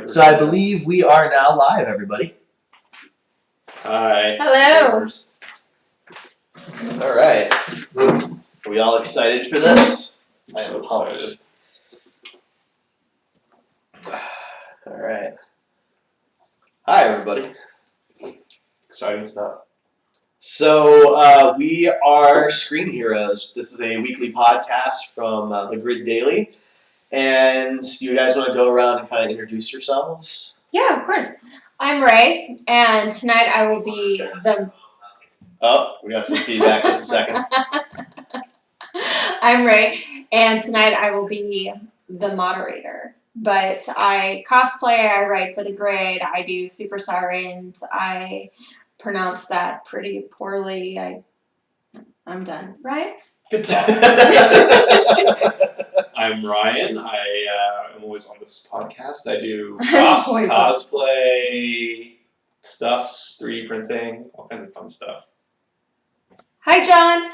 So I believe we are now live, everybody. Hi. Hello. All right. Are we all excited for this? I'm so excited. All right. Hi, everybody. Exciting stuff. So we are Screen Heroes. This is a weekly podcast from the Grid Daily. And do you guys want to go around and kind of introduce yourselves? Yeah, of course. I'm Ray, and tonight I will be the... Oh, we got some feedback. Just a second. I'm Ray, and tonight I will be the moderator. But I cosplay, I write for the Grid, I do Super Sirens, I pronounce that pretty poorly. I'm done. Right? Good job. I'm Ryan. I'm always on this podcast. I do props, cosplay, stuffs, 3D printing, all kinds of fun stuff. Hi, John.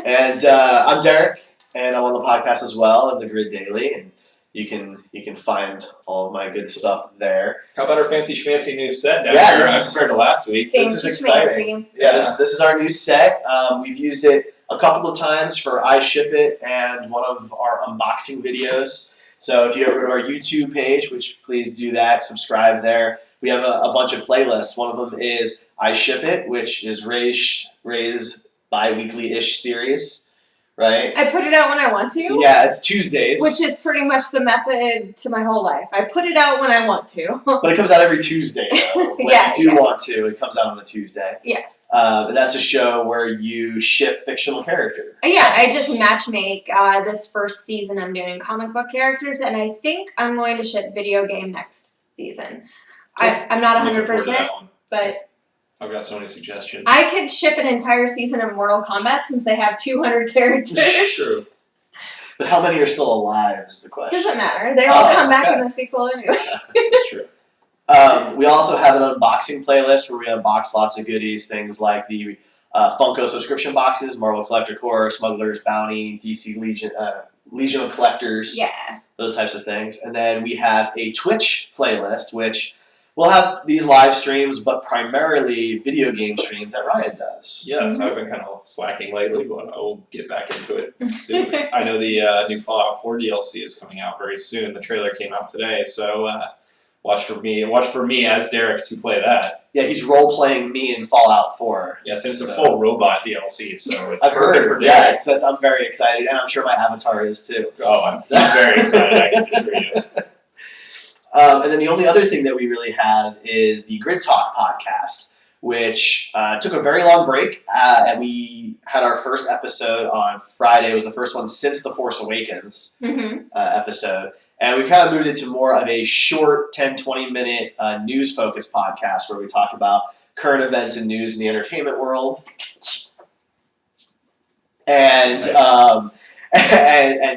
And I'm Derek, and I'm on the podcast as well in the Grid Daily, and you can find all of my good stuff there. How about our fancy schmancy new set down Yeah, here compared to last week? This is exciting. Yeah, this is our new set. We've used it a couple of times for I Ship It and one of our unboxing videos. So if you ever go to our YouTube page, which please do that, subscribe there. We have a bunch of playlists. One of them is I Ship It, which is Ray's bi-weekly-ish series, right? I put it out when I want to. Yeah, it's Tuesdays. Which is pretty much the method to my whole life. I put it out when I want to. But it comes out every Tuesday, though. When you do want to, it comes out on a Tuesday. Yes. And that's a show where you ship fictional characters. Yeah, I just matchmake. This first season I'm doing comic book characters, and I think I'm going to ship video game next season. I'm not 100%, but... I've got so many suggestions. I could ship an entire season of Mortal Kombat since they have 200 characters. True. But how many are still alive is the question. Doesn't matter. They all come back in the sequel anyway. Yeah, that's true. We also have an unboxing playlist where we unbox lots of goodies, things like the Funko subscription boxes, Marvel Collector Corps, Smuggler's Bounty, DC Legion of Collectors, those types of things. And then we have a Twitch playlist, which... we'll have these live streams, but primarily video game streams that Ryan does. Yes, I've been kind of slacking lately, but I will get back into it soon. I know the new Fallout 4 DLC is coming out very soon. The trailer came out today, so watch for me as Derek to play that. Yeah, he's role-playing me in Fallout 4. Yes, and it's a full robot DLC, so it's I've perfect heard, for Derek. Yeah, I'm very excited, and I'm sure my avatar is too. Oh, I'm very excited, I can assure you. And then the only other thing that we really have is the Grid Talk podcast, which took a very long break. And we had our first episode on Friday. It was the first one since The Force Awakens episode. And we kind of moved it to more of a short 10, 20-minute news-focused podcast where we talk about current events and news in the entertainment world. And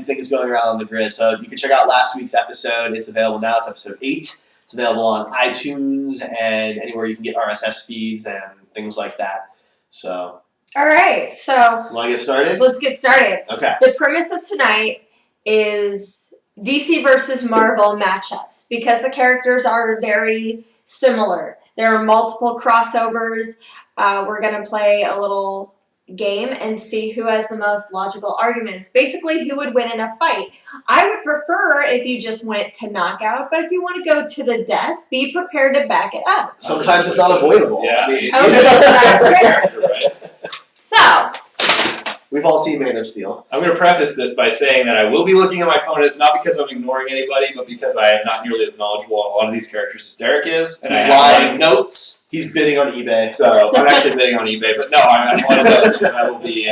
things going around on the grid. So you can check out last week's episode. It's available now. It's episode 8. It's available on iTunes and anywhere you can get RSS feeds and things like that. So. All right. So. Want to get started? Let's get started. Okay. The premise of tonight is DC versus Marvel matchups because the characters are very similar. There are multiple crossovers. We're going to play a little game and see who has the most logical arguments. Basically, who would win in a fight. I would prefer if you just went to knockout, but if you want to go to the death, be prepared to back it up. Sometimes it's not avoidable. Yeah. That's fair. So, we've all seen Man of Steel. I'm going to preface this by saying that I will be looking at my phone. It's not because I'm ignoring anybody, but because I am not nearly as knowledgeable on a lot of these characters as Derek is. And I have a lot of notes. He's bidding on eBay. So I'm actually bidding on eBay, but no, I have a lot of notes, and I will be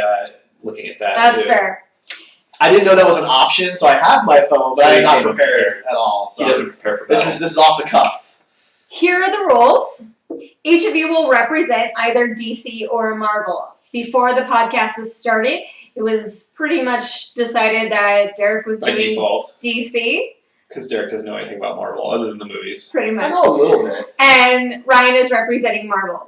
looking at that. That's too. fair. I didn't know that was an option, so I have my phone, but I'm not prepared at all. So he doesn't prepare for that. This is off the cuff. Here are the rules. Each of you will represent either DC or Marvel. Before the podcast was started, it was pretty much decided that Derek was by doing default DC. Because Derek doesn't know anything about Marvel other than the movies. Pretty much. I know a little bit. And Ryan is representing Marvel.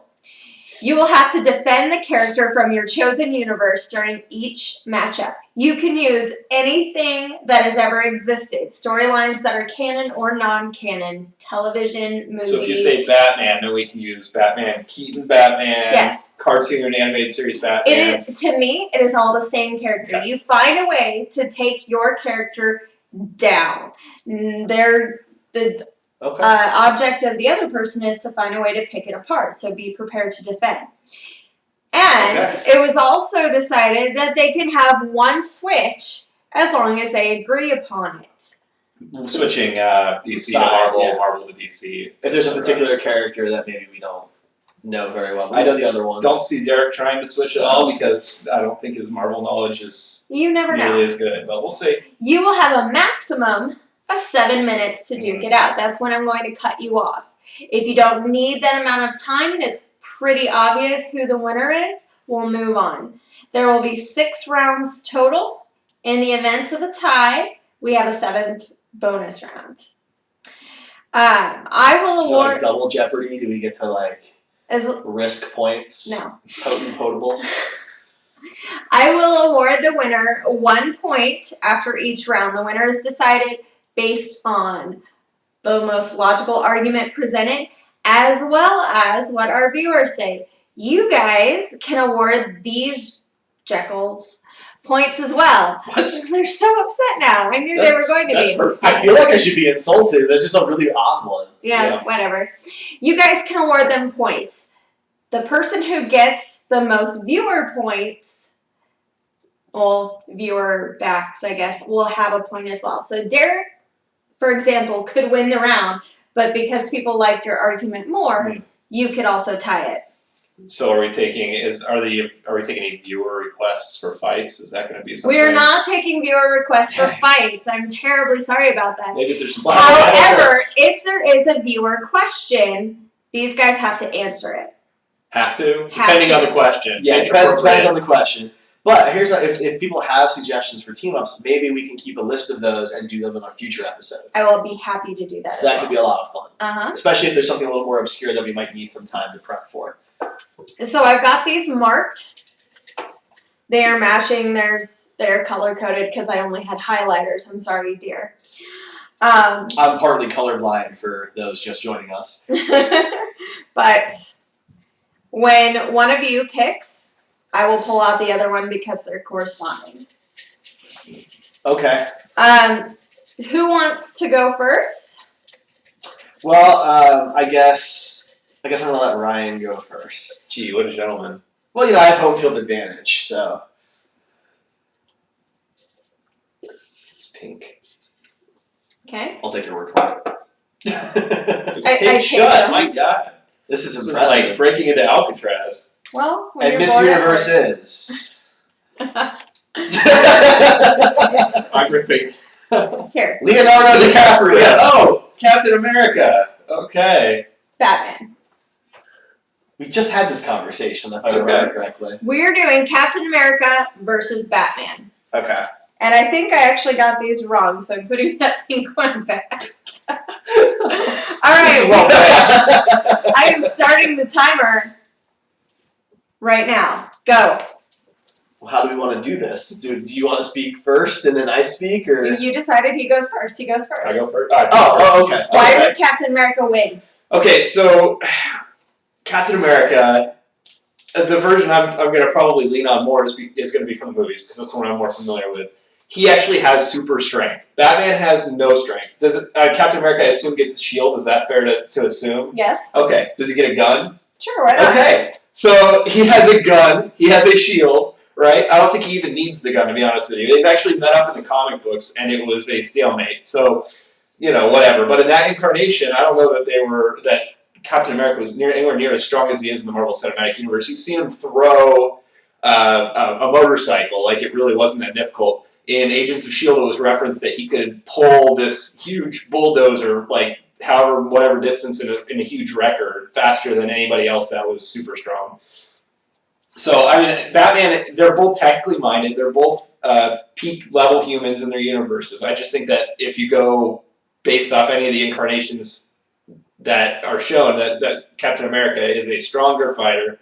You will have to defend the character from your chosen universe during each matchup. You can use anything that has ever existed, storylines that are canon or non-canon, television, movie. So if you say Batman, then we can use Batman, Keaton Batman, yes. cartoon animated series Batman. It is, to me, it is all the same character. Okay. You find a way to take your character down. They're the object of the other person is to find a way to pick it apart. So be prepared to defend. And it was also decided that they can have one switch as long as they agree upon it. Switching DC to Marvel, Marvel to DC. If there's a particular character that maybe we don't know very well. I know the other one. Don't see Derek trying to switch at all because I don't think his Marvel knowledge is nearly as good. But we'll see. You will have a maximum of 7 minutes to duke it out. That's when I'm going to cut you off. If you don't need that amount of time and it's pretty obvious who the winner is, we'll move on. There will be 6 rounds total. In the event of a tie, we have a 7th bonus round. I will award... So like double jeopardy? Do we get to risk points? No. Potable? I will award the winner 1 point after each round. The winner is decided based on the most logical argument presented, as well as what our viewers say. You guys can award these Jekylls points as well. What? They're so upset now. I knew they were going to be. Perfect. I feel like I should be insulted. That's just a really odd one. Yeah, whatever. You guys can award them points. The person who gets the most viewer points, well, viewer backs, I guess, will have a point as well. So Derek, for example, could win the round, but because people liked your argument more, you could also tie it. So are we taking any viewer requests for fights? Is that going to be something? We're not taking viewer requests for fights. I'm terribly sorry about that. Maybe there's some. However, if there is a viewer question, these guys have to answer it. Depending on the question. Yeah, it depends on the question. But here's if people have suggestions for team ups, maybe we can keep a list of those and do them in a future episode. I will be happy to do that. So that could be a lot of fun. Uh-huh. Especially if there's something a little more obscure that we might need some time to prep for. So I've got these marked. They are matching. They're color coded because I only had highlighters. I'm sorry, dear. I'm partly colorblind for those just joining us. But when one of you picks, I will pull out the other one because they're corresponding. Okay. Who wants to go first? Well, I guess I'm gonna let Ryan go first. Gee, what a gentleman. Well, I have home field advantage, so. It's pink. Okay. I'll take your word for it. It's taped shut. My God. This is This impressive. is like breaking into Alcatraz. Well, when and you're Miss bored Universe is. I'm ripping. Here. Leonardo DiCaprio. Yeah. Oh, Captain America. Okay. Batman. We just had this conversation, if I remember correctly. We're doing Captain America versus Batman. Okay. And I think I actually got these wrong, so I'm putting that pink one back. All right. I am starting the timer right now. Go. Well, how do we want to do this? Do you want to speak first and then I speak, or You decided he goes first. He goes first. I go first. okay. Why would Captain America win? Okay, so Captain America, the version I'm going to probably lean on more is going to be from the movies because that's the one I'm more familiar with. He actually has super strength. Batman has no strength. Captain America, I assume, gets a shield. Is that fair to assume? Yes. Okay. Does he get a gun? Sure, why not? Okay. So he has a gun. He has a shield, right? I don't think he even needs the gun, to be honest with you. They've actually met up in the comic books, and it was a stalemate. So, whatever. But in that incarnation, I don't know that Captain America was anywhere near as strong as he is in the Marvel Cinematic Universe. You've seen him throw a motorcycle. Like, it really wasn't that difficult. In Agents of S.H.I.E.L.D., it was referenced that he could pull this huge bulldozer, like, whatever distance in a huge record, faster than anybody else that was super strong. So, I mean, Batman, they're both technically minded. They're both peak-level humans in their universes. I just think that if you go based off any of the incarnations that are shown, that Captain America is a stronger fighter.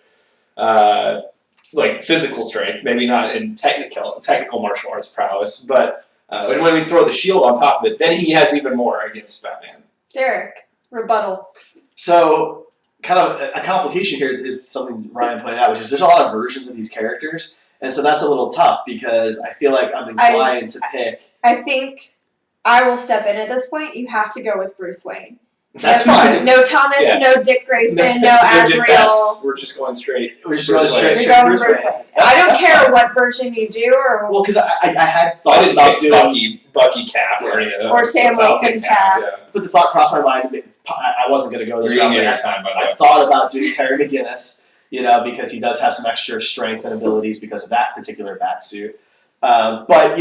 like physical strength, maybe not in technical martial arts prowess, but and when we throw the shield on top of it, then he has even more against Batman. Derek, rebuttal. So, kind of a complication here is something Ryan pointed out, which is there's a lot of versions of these characters, and so that's a little tough because I feel like I'm inclined to pick. I think I will step in at this point. You have to go with Bruce Wayne. That's fine. No Thomas, no Dick Grayson, no Azrael. We're just going straight. We're just going straight You're going Bruce Bruce Wayne. Wayne. I don't care what version you do, or Well, because I had I thoughts didn't about pick doing, Bucky Cap or anything. Or Sam Wilson Cap. Yeah. but the thought crossed my mind. I wasn't going to go this You're route. eating but your time, by the I way. thought about doing Terry McGinnis, because he does have some extra strength and abilities because of that particular bat suit. But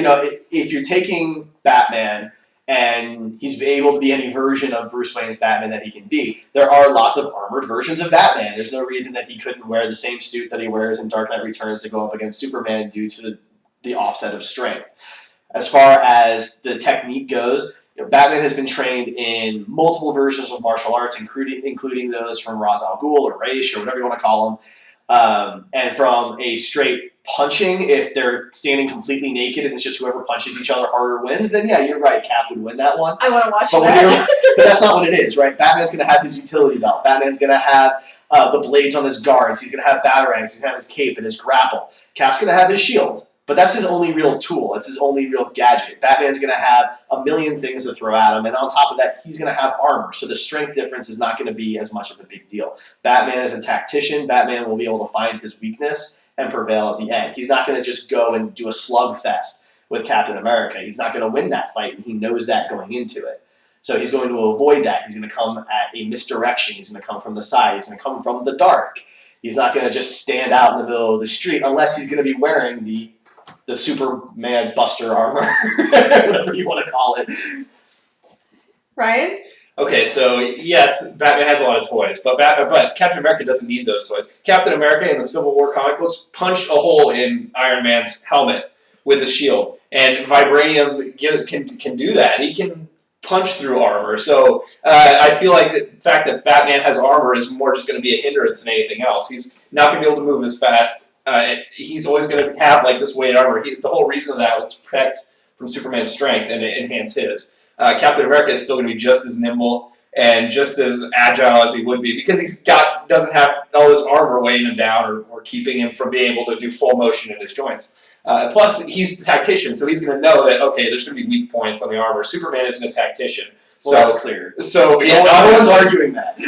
if you're taking Batman and he's able to be any version of Bruce Wayne's Batman that he can be, there are lots of armored versions of Batman. There's no reason that he couldn't wear the same suit that he wears in Dark Knight Returns to go up against Superman due to the offset of strength. As far as the technique goes, Batman has been trained in multiple versions of martial arts, including those from Ra's al Ghul or Raish or whatever you want to call them. And from a straight punching, if they're standing completely naked and it's just whoever punches each other harder wins, then yeah, you're right, Cap would win that one. I want to watch But, that. but that's not what it is, right? Batman's going to have his utility belt. Batman's going to have the blades on his guards. He's going to have batarangs. He's going to have his cape and his grapple. Cap's going to have his shield. But that's his only real tool. It's his only real gadget. Batman's going to have a million things to throw at him, and on top of that, he's going to have armor. So the strength difference is not going to be as much of a big deal. Batman is a tactician. Batman will be able to find his weakness and prevail at the end. He's not going to just go and do a slugfest with Captain America. He's not going to win that fight, and he knows that going into it. So he's going to avoid that. He's going to come at a misdirection. He's going to come from the side. He's going to come from the dark. He's not going to just stand out in the middle of the street unless he's going to be wearing the Superman Buster armor, whatever you want to call it. Ryan? Okay, so yes, Batman has a lot of toys, but Captain America doesn't need those toys. Captain America in the Civil War comic books punched a hole in Iron Man's helmet with a shield, and vibranium can do that. He can punch through armor. So I feel like the fact that Batman has armor is more just going to be a hindrance than anything else. He's not going to be able to move as fast. He's always going to have like this weighted armor. The whole reason of that was to protect from Superman's strength and enhance his. Captain America is still going to be just as nimble and just as agile as he would be because doesn't have all this armor weighing him down or keeping him from being able to do full motion in his joints. Plus, he's a tactician, so he's going to know that, okay, there's going to be weak points on the armor. Superman isn't a tactician. Well, that's clear. So No one's arguing that.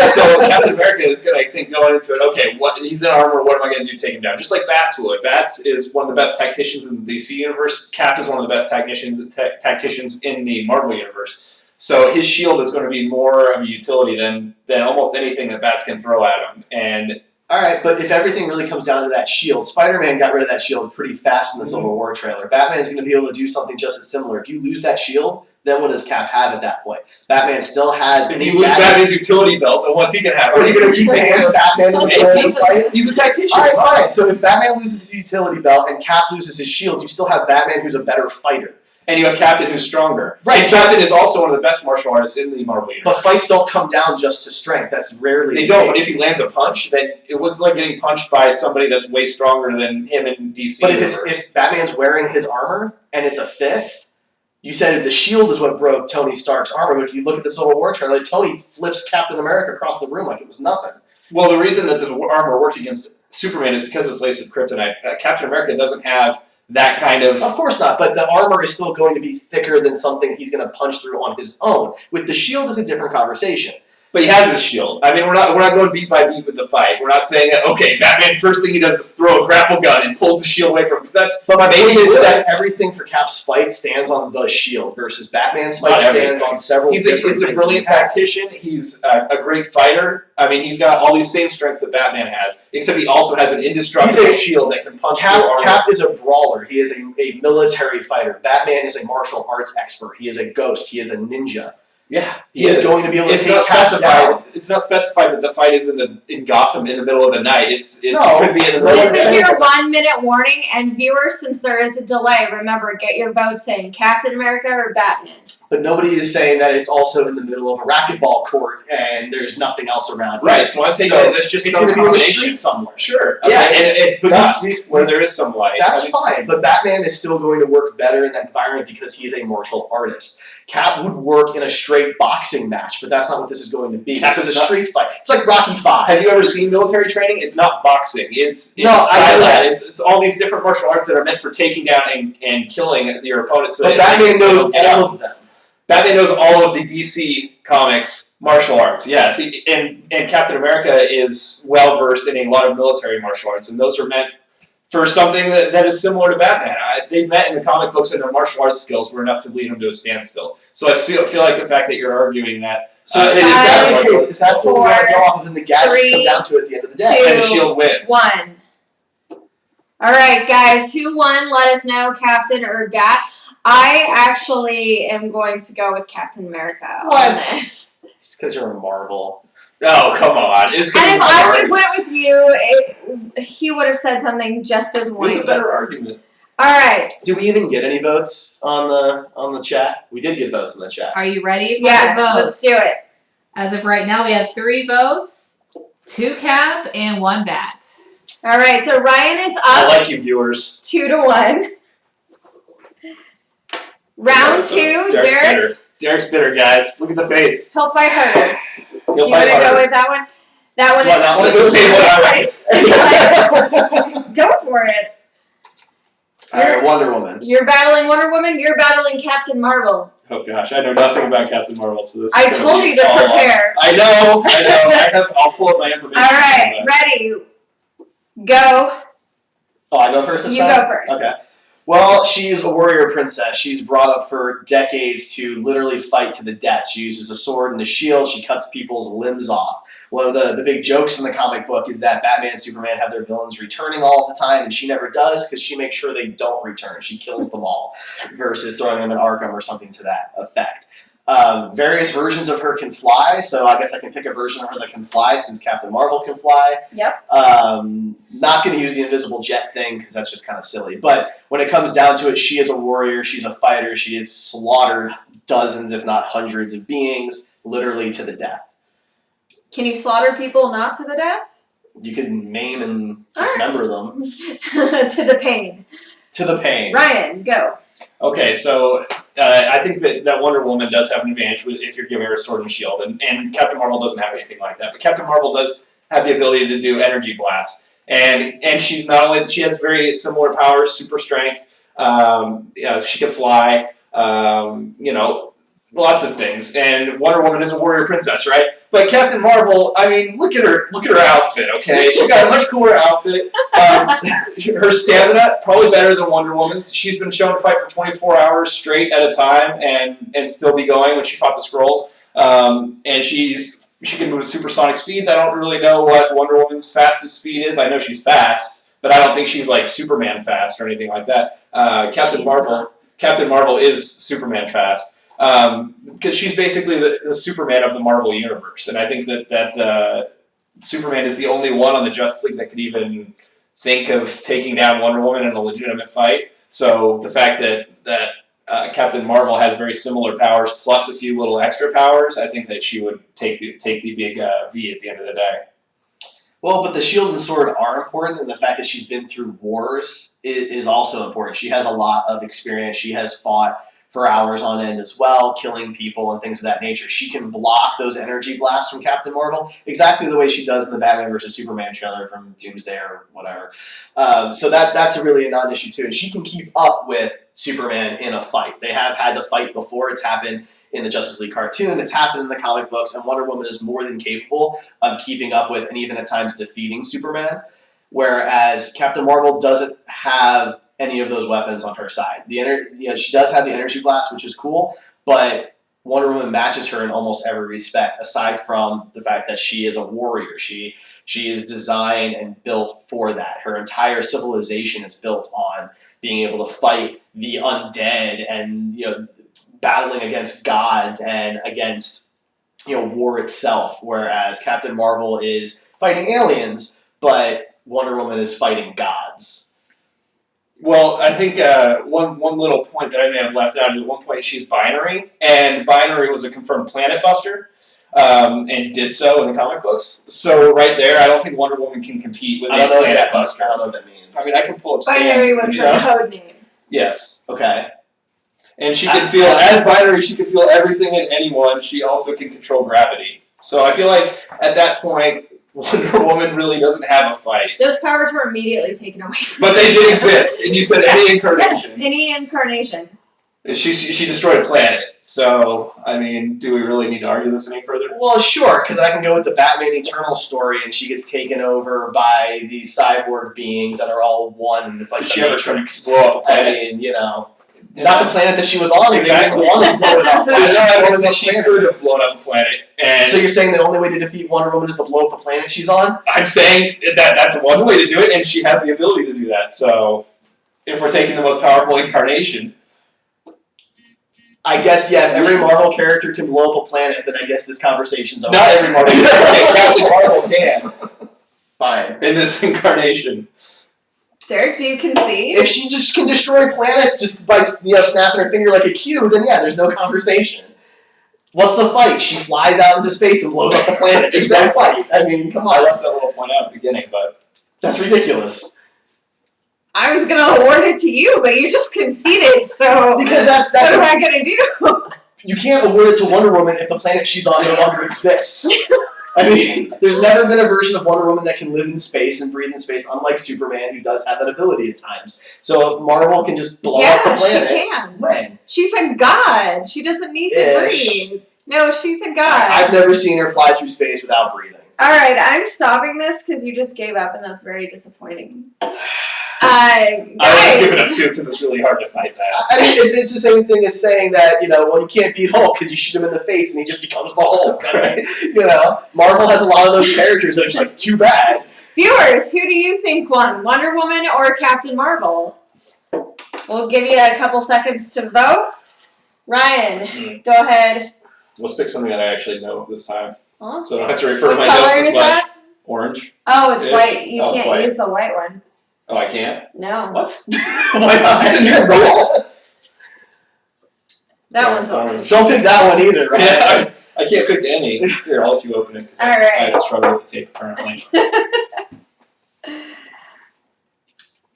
So Captain America is going to think going into it, okay, he's in armor, what am I going to do to take him down? Just like Bats would. Bats is one of the best tacticians in the DC universe. Cap is one of the best tacticians in the Marvel universe. So his shield is going to be more of a utility than almost anything that Bats can throw at him. And all right, but if everything really comes down to that shield, Spider-Man got rid of that shield pretty fast in the Civil War trailer. Batman's going to be able to do something just as similar. If you lose that shield, then what does Cap have at that point? Batman still has... If you lose Batman's utility belt, then what's he going to have? Are you going to enhance Batman in the fight? He's a tactician. All right, fine. So if Batman loses his utility belt and Cap loses his shield, you still have Batman who's a better fighter. And you have Captain who's stronger. Right. And Captain is also one of the best martial artists in the Marvel universe. But fights don't come down just to strength. That's rarely They don't, but if he lands a punch, then it was like getting punched by somebody that's way stronger than him in DC. But if Batman's wearing his armor and it's a fist, you said the shield is what broke Tony Stark's armor, but if you look at the Civil War trailer, Tony flips Captain America across the room like it was nothing. Well, the reason that the armor worked against Superman is because it's laced with kryptonite. Captain America doesn't have that kind of... Of course not, but the armor is still going to be thicker than something he's going to punch through on his own. With the shield is a different conversation. But he has his shield. I mean, we're not going beat by beat with the fight. We're not saying that, okay, Batman, first thing he does is throw a grapple gun and pulls the shield away from him. Because that's... But my point is that everything for Cap's fight stands on the shield versus Batman's fight stands on several He's different a brilliant tactician. He's a great fighter. I mean, he's got all these same strengths that Batman has, except he also has an indestructible shield that can punch through armor. Cap is a brawler. He is a military fighter. Batman is a martial arts expert. He is a ghost. He is a ninja. Yeah, he is going to be able to take Cap down. It's not specified that the fight is in Gotham in the middle of the night. It could be in the middle of the This day. is your 1 minute warning, and viewers, since there is a delay, remember, get your votes in. Captain America or Batman? but nobody is saying that it's also in the middle of a racquetball court and there's nothing else around. Right. So I'm taking that's just it's some going to be in the combination. street somewhere. Sure. Yeah, and but dusk, these- where there is some light. That's fine, but Batman is still going to work better in that environment because he's a martial artist. Cap would work in a straight boxing match, but that's not what this is going to be. Cap This is is a not- street fight. It's like Rocky V. Have you ever seen military training? It's not boxing. It's No, I know silent. that. It's all these different martial arts that are meant for taking down and killing your opponent. So But that Batman they knows get all out. of them. Batman knows all of the DC Comics martial arts. Yes, and Captain America is well versed in a lot of military martial arts, and those are meant for something that is similar to Batman. They met in the comic books, and their martial arts skills were enough to lead him to a standstill. So I feel like the fact that you're arguing that So it if is that's Batman the case, if that's what we want to go off of, then the gadgets come down to it at the end of the day. and the shield wins. 1. All right, guys, who won? Let us know, Captain or Bat. I actually am going to go with Captain America. What? On this. Just because you're a Marvel. Oh, come on! It's And gonna if be I would hard. have went with you, he would have said something just as It was a whiny. better argument. All right. Did we even get any votes on the chat? We did get votes in the chat. Are you ready for Yeah, the votes? let's do it. As of right now, we have 3 votes, 2 Cap, and 1 Bat. All right, so Ryan is I up like you, viewers. 2-1. Round 2, Derek's Derek. bitter. Derek's bitter, guys. Look at the face. He'll fight harder. He'll You fight want to go harder. with that one? That one. Do I not want It's the same one I like. Go for it. All right, Wonder Woman. You're battling Wonder Woman. You're battling Captain Marvel. Oh gosh, I know nothing about Captain Marvel, so this. I is gonna told be you to all prepare. I know. I'll pull up my information. All right, ready. Go. Oh, I go first this You time? go first. Okay. Well, she's a warrior princess. She's brought up for decades to literally fight to the death. She uses a sword and a shield. She cuts people's limbs off. One of the big jokes in the comic book is that Batman and Superman have their villains returning all the time, and she never does because she makes sure they don't return. She kills them all versus throwing them in Arkham or something to that effect. Various versions of her can fly, so I guess I can pick a version of her that can fly since Captain Marvel can fly. Yep. Not going to use the invisible jet thing because that's just kind of silly. But when it comes down to it, she is a warrior. She's a fighter. She has slaughtered dozens, if not hundreds, of beings, literally to the death. Can you slaughter people not to the death? You can maim and dismember them To the pain. to the pain. Ryan, go. Okay, so I think that Wonder Woman does have an advantage if you're giving her a sword and shield, and Captain Marvel doesn't have anything like that. But Captain Marvel does have the ability to do energy blasts, and she not only she has very similar powers, super strength. She can fly. Lots of things. And Wonder Woman is a warrior princess, right? But Captain Marvel, I mean, look at her outfit. Okay, she's got a much cooler outfit. Her stamina probably better than Wonder Woman's. She's been shown to fight for 24 hours straight at a time and still be going when she fought the Skrulls. And she can move at supersonic speeds. I don't really know what Wonder Woman's fastest speed is. I know she's fast, but I don't think she's like Superman fast or anything like that. Captain Marvel is Superman fast. Because she's basically the Superman of the Marvel universe, and I think that Superman is the only one on the Justice League that could even think of taking down Wonder Woman in a legitimate fight. So the fact that Captain Marvel has very similar powers plus a few little extra powers, I think that she would take the big V at the end of the day. Well, but the shield and sword are important, and the fact that she's been through wars is also important. She has a lot of experience. She has fought for hours on end as well, killing people and things of that nature. She can block those energy blasts from Captain Marvel exactly the way she does in the Batman vs. Superman trailer from Doomsday or whatever. So that's really a non-issue too. And she can keep up with Superman in a fight. They have had to fight before. It's happened in the Justice League cartoon. It's happened in the comic books. And Wonder Woman is more than capable of keeping up with and even at times defeating Superman. Whereas Captain Marvel doesn't have any of those weapons on her side. She does have the energy blast, which is cool, but Wonder Woman matches her in almost every respect, aside from the fact that she is a warrior. She is designed and built for that. Her entire civilization is built on being able to fight the undead and battling against gods and against war itself. Whereas Captain Marvel is fighting aliens, but Wonder Woman is fighting gods. Well, I think one little point that I may have left out is at one point she's binary, and binary was a confirmed planet buster, and did so in the comic books. So right there, I don't think Wonder Woman can compete with a planet buster. I don't know what that means. I mean, I can pull up Binary was her code name. Yes. Okay. And she can feel, as binary, she can feel everything in anyone. She also can control gravity. So I feel like at that point, Wonder Woman really doesn't have a fight. Those powers were immediately taken away from But they did exist, and you said any incarnation. Yes, any incarnation. She destroyed a planet. So, I mean, do we really need to argue this any further? Well, sure, because I can go with the Batman Eternal story, and she gets taken over by these cyborg beings that are all one. It's like Did the she ever try to Matrix. blow up a I planet? mean, not the planet that she was on. Exactly. They wanted to blow it up. There's no evidence that There's she no could have planets. blown up a planet. And So you're saying the only way to defeat Wonder Woman is to blow up the planet she's on? I'm saying that that's one way to do it, and she has the ability to do that. So, if we're taking the most powerful incarnation, I guess, yeah, if every Marvel character can blow up a planet, then I guess this conversation's over. not every Marvel Captain Marvel can Fine. in this incarnation. Derek, do you concede? If she just can destroy planets just by snapping her finger like a cue, then yeah, there's no conversation. What's the fight? She flies out into space and blows up the planet. There's no fight. I mean, come I on. left that little point out at the beginning, but That's ridiculous. I was gonna award it to you, but you just conceded, so Because that's what am what I gonna do? you can't award it to Wonder Woman if the planet she's on no longer exists. I mean, there's never been a version of Wonder Woman that can live in space and breathe in space, unlike Superman, who does have that ability at times. So if Marvel can just blow up the Yeah, planet, she can. when? She's a god. She doesn't need to Ish. breathe. No, she's a god. I've never seen her fly through space without breathing. Alright, I'm stopping this because you just gave up and that's very disappointing. I Guys, would give it up too because it's really hard to fight that. I mean, it's the same thing as saying that, well, you can't beat Hulk because you shoot him in the face and he just becomes the Hulk. I mean, Marvel has a lot of those characters that are just like, too bad. viewers, who do you think won? Wonder Woman or Captain Marvel? We'll give you a couple seconds to vote. Ryan, go ahead. Let's pick something that I actually know this time, Huh? so I don't have to refer to What my color notes as is much. that? Orange. Oh, it's Ish. white. You Oh, it's can't white. use the white one. Oh, I can't. No. What? Why not? Is this a new rule? That one's orange. Don't pick that one either, right? Yeah, I can't pick any. Here, I'll let you open it because All I right. have to struggle with the tape apparently.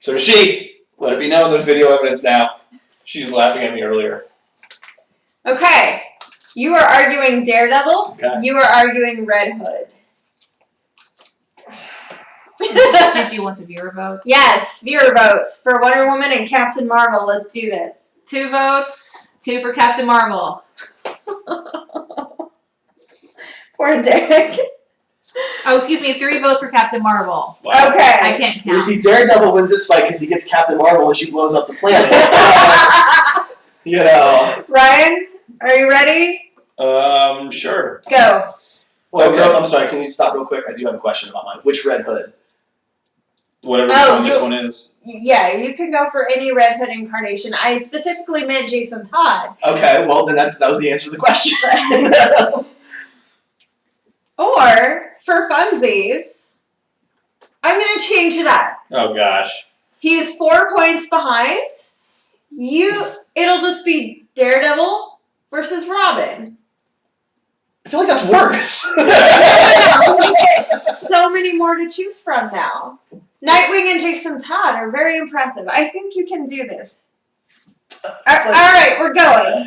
So she, let it be known there's video evidence now. She was laughing at me earlier. Okay. You are arguing Daredevil. Okay. You are arguing Red Hood. Did you want the viewer votes? Yes, viewer votes for Wonder Woman and Captain Marvel. Let's do this. 2 votes, 2 for Captain Marvel. Poor Derek. Oh, excuse me, 3 votes for Captain Marvel. Wow. I Okay. can't You count. see, Daredevil wins this fight because he gets Captain Marvel and she blows up the planet. So, Ryan, are you ready? Sure. Go. Well, Okay. I'm sorry, can you stop real quick? I do have a question about mine. Which Red Hood? Whatever Oh, one this you- one is. Yeah, you can go for any Red Hood incarnation. I specifically meant Jason Todd. Okay, well, then that was the answer to the question. Or, for funsies, I'm going to change it up. Oh gosh. He's 4 points behind. It'll just be Daredevil versus Robin. I feel like that's worse. So many more to choose from now. Nightwing and Jason Todd are very impressive. I think you can do this. Alright, we're going.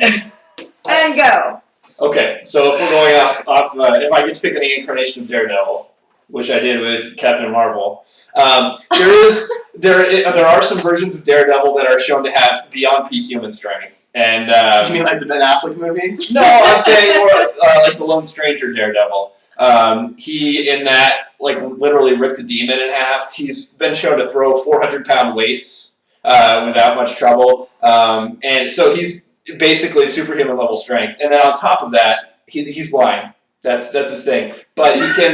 And go. Okay, so if we're going off if I get to pick any incarnation of Daredevil, which I did with Captain Marvel, there are some versions of Daredevil that are shown to have beyond peak human strength, and You mean like the Ben Affleck movie? no, I'm saying more like the Lone Stranger Daredevil. He in that literally ripped a demon in half. He's been shown to throw 400-pound weights without much trouble, and so he's basically superhuman level strength. And then on top of that, he's blind. That's his thing. But he can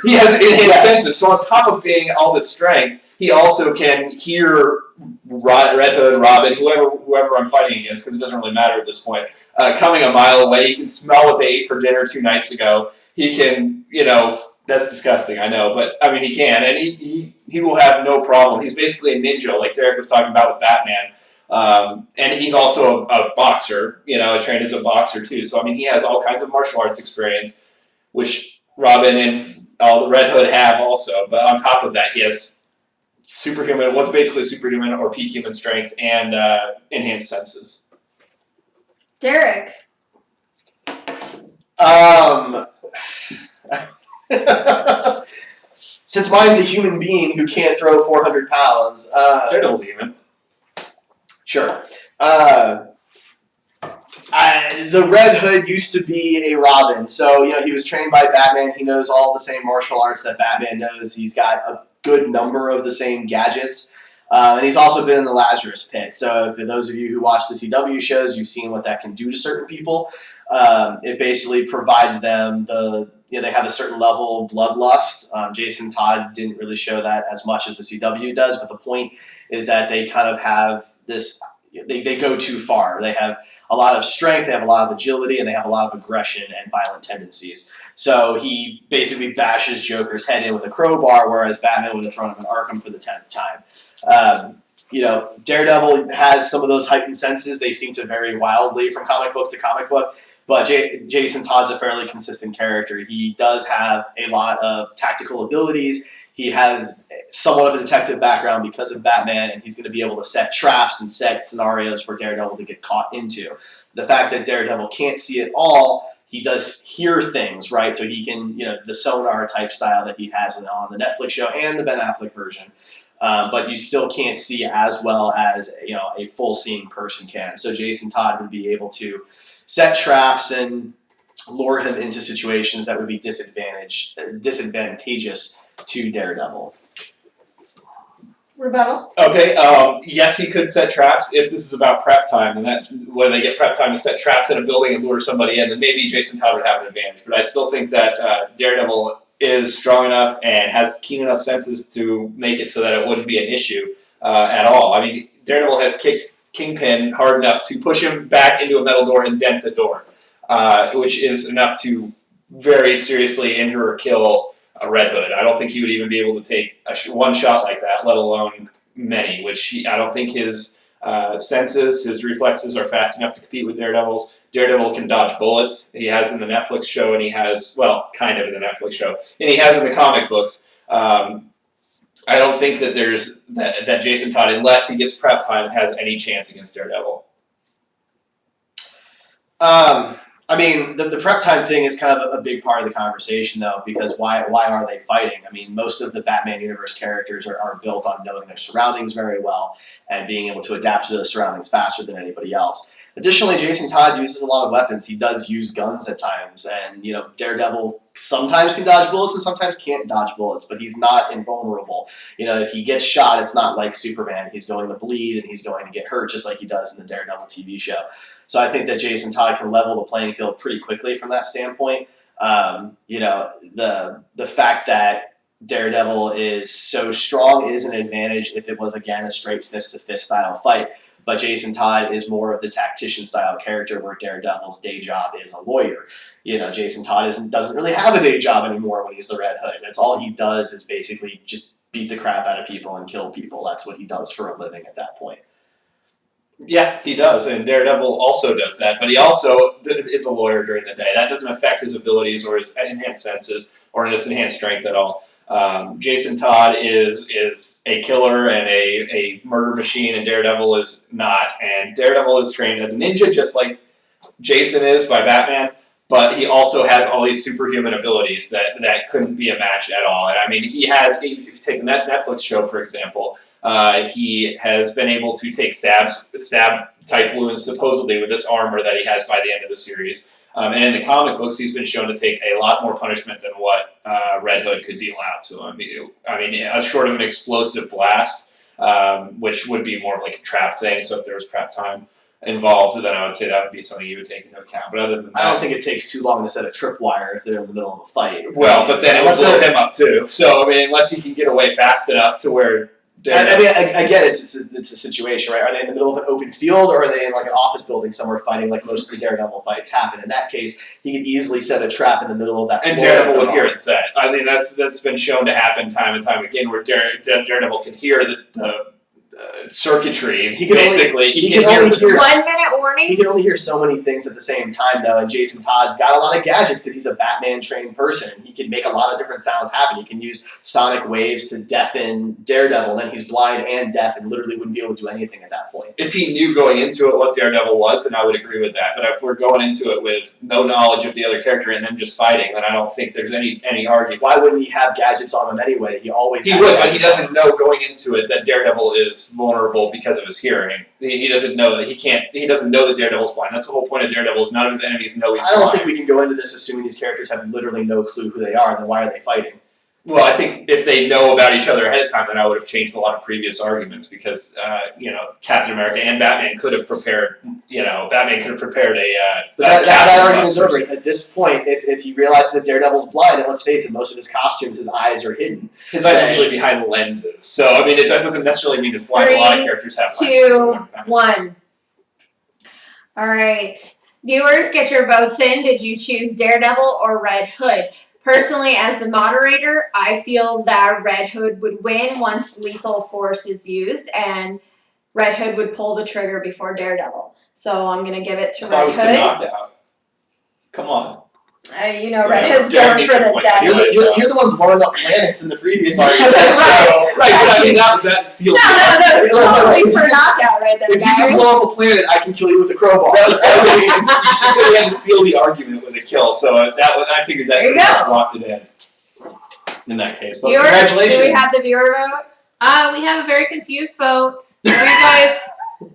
he has enhanced senses. So on top of being all this strength, he also can hear Red Hood, Robin, whoever I'm fighting against, because it doesn't really matter at this point, coming a mile away. He can smell what they ate for dinner 2 nights ago. He can, That's disgusting, I know, but I mean he can, and he will have no problem. He's basically a ninja, like Derek was talking about with Batman, and he's also a boxer, trained as a boxer too. So I mean he has all kinds of martial arts experience, which Robin and all the Red Hood have also. But on top of that, he has what's basically superhuman or peak human strength and enhanced senses. Derek. Since mine's a human being who can't throw 400 pounds. Daredevil's human. Sure. The Red Hood used to be a Robin, so he was trained by Batman. He knows all the same martial arts that Batman knows. He's got a good number of the same gadgets, and he's also been in the Lazarus Pit. So for those of you who watch the CW shows, you've seen what that can do to certain people. It basically provides them they have a certain level of bloodlust. Jason Todd didn't really show that as much as the CW does, but the point is that they kind of have this. They go too far. They have a lot of strength, they have a lot of agility, and they have a lot of aggression and violent tendencies. So he basically bashes Joker's head in with a crowbar, whereas Batman would have thrown him in Arkham for the 10th time. Daredevil has some of those heightened senses. They seem to vary wildly from comic book to comic book, but Jason Todd's a fairly consistent character. He does have a lot of tactical abilities. He has somewhat of a detective background because of Batman, and he's going to be able to set traps and set scenarios for Daredevil to get caught into. The fact that Daredevil can't see it all, he does hear things, right? So he can, the sonar type style that he has on the Netflix show and the Ben Affleck version. But you still can't see as well as a full seeing person can. So Jason Todd would be able to set traps and lure him into situations that would be disadvantageous to Daredevil. Rebuttal. Okay. Yes, he could set traps if this is about prep time, and that when they get prep time to set traps in a building and lure somebody in, then maybe Jason Todd would have an advantage. But I still think that Daredevil is strong enough and has keen enough senses to make it so that it wouldn't be an issue at all. I mean, Daredevil has kicked Kingpin hard enough to push him back into a metal door and dent the door, which is enough to very seriously injure or kill a Red Hood. I don't think he would even be able to take one shot like that, let alone many, I don't think his senses, his reflexes are fast enough to compete with Daredevil's. Daredevil can dodge bullets. He has in the Netflix show, and he has, kind of in the Netflix show, and he has in the comic books. I don't think that there's that Jason Todd, unless he gets prep time, has any chance against Daredevil. I mean, the prep time thing is kind of a big part of the conversation, though, because why are they fighting? I mean, most of the Batman universe characters are built on knowing their surroundings very well and being able to adapt to those surroundings faster than anybody else. Additionally, Jason Todd uses a lot of weapons. He does use guns at times, and Daredevil sometimes can dodge bullets and sometimes can't dodge bullets, but he's not invulnerable. If he gets shot, it's not like Superman. He's going to bleed and he's going to get hurt just like he does in the Daredevil TV show. So I think that Jason Todd can level the playing field pretty quickly from that standpoint. The fact that Daredevil is so strong is an advantage if it was, again, a straight fist-to-fist style fight. But Jason Todd is more of the tactician style character where Daredevil's day job is a lawyer. Jason Todd doesn't really have a day job anymore when he's the Red Hood. That's all he does is basically just beat the crap out of people and kill people. That's what he does for a living at that point. Yeah, he does, and Daredevil also does that, but he also is a lawyer during the day. That doesn't affect his abilities or his enhanced senses or his enhanced strength at all. Jason Todd is a killer and a murder machine, and Daredevil is not. And Daredevil is trained as a ninja, just like Jason is by Batman, but he also has all these superhuman abilities that couldn't be a match at all. And I mean, if you take the Netflix show, for example, he has been able to take stab type wounds supposedly with this armor that he has by the end of the series. And in the comic books, he's been shown to take a lot more punishment than what Red Hood could deal out to him. I mean, short of an explosive blast, which would be more of like a trap thing. So if there was prep time involved, then I would say that would be something you would take into account. But other than that, I don't think it takes too long to set a tripwire if they're in the middle of a fight. Well, but then it would blow him up too. So I mean, unless he can get away fast enough to where I mean, again, it's a situation, right? Are they in the middle of an open field, or are they in like an office building somewhere fighting like most of the Daredevil fights happen? In that case, he could easily set a trap in the middle of that. And Daredevil would hear it set. I mean, that's been shown to happen time and time again, where Daredevil can hear the circuitry. He can only hear 1 minute warning. He can only hear so many things at the same time, though. And Jason Todd's got a lot of gadgets because he's a Batman trained person. He can make a lot of different sounds happen. He can use sonic waves to deafen Daredevil, and then he's blind and deaf and literally wouldn't be able to do anything at that point. If he knew going into it what Daredevil was, then I would agree with that. But if we're going into it with no knowledge of the other character and then just fighting, then I don't think there's any argument. Why wouldn't he have gadgets on him anyway? He always would, but he doesn't know going into it that Daredevil is vulnerable because of his hearing. He doesn't know that he doesn't know that Daredevil's blind. That's the whole point of Daredevil, is none of his enemies know he's blind. I don't think we can go into this assuming these characters have literally no clue who they are, then why are they fighting? Well, I think if they know about each other ahead of time, then I would have changed a lot of previous arguments because, Captain America and Batman could have prepared, Batman could have prepared that argument is over. At this point, if he realizes that Daredevil's blind, and let's face it, most of his costumes, his eyes are hidden. His eyes are usually behind lenses. So, I mean, that doesn't necessarily mean he's blind. 3, a lot of characters have 2, 1. All right. Viewers, get your votes in. Did you choose Daredevil or Red Hood? Personally, as the moderator, I feel that Red Hood would win once lethal force is used, and Red Hood would pull the trigger before Daredevil. So I'm going to give it to Red Hood. Knockout. Come on. Red Hood's going for the death. You're the one blowing up planets in the previous argument. Right, but I mean, that sealed No, totally for knockout right there, If you can blow up a planet, I can kill you with a crowbar. You just said you had to seal the argument with a kill, so I figured that just locked it in that case. But Viewers, congratulations. do we have the viewer vote? We have a very confused vote. Were you guys,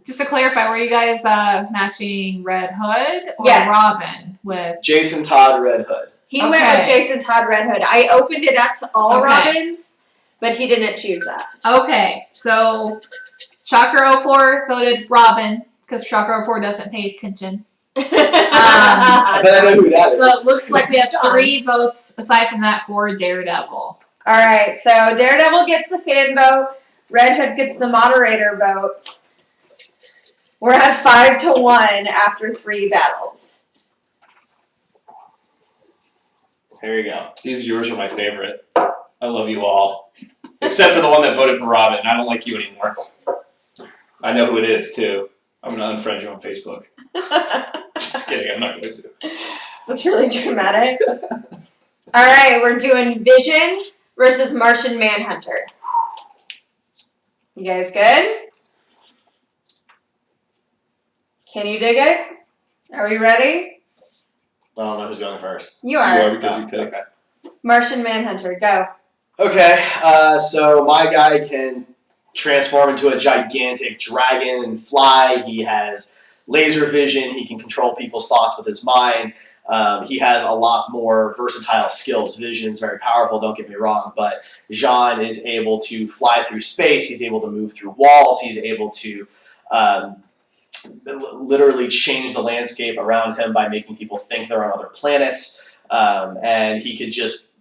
just to clarify, were you guys matching Red Hood or Robin with Jason Todd, Red Hood? He went with Jason Todd, Red Hood. I opened it up to all Robins, but he didn't choose that. Okay, so Shocker04 voted Robin because Shocker04 doesn't pay attention. I bet I know who that is. So it looks like we have 3 votes aside from that for Daredevil. All right, so Daredevil gets the fan vote. Red Hood gets the moderator vote. We're at 5-1 after 3 battles. There you go. These viewers are my favorite. I love you all. Except for the one that voted for Robin. I don't like you anymore. I know who it is, too. I'm going to unfriend you on Facebook. Just kidding, I'm not going to. That's really dramatic. All right, we're doing Vision versus Martian Manhunter. You guys good? Can you dig it? Are we ready? I don't know who's going first. You are. You are because you picked. Okay. Martian Manhunter, go. Okay, so my guy can transform into a gigantic dragon and fly. He has laser vision. He can control people's thoughts with his mind. He has a lot more versatile skills. Vision's very powerful, don't get me wrong, but Jean is able to fly through space. He's able to move through walls. He's able to literally change the landscape around him by making people think they're on other planets. And he could just,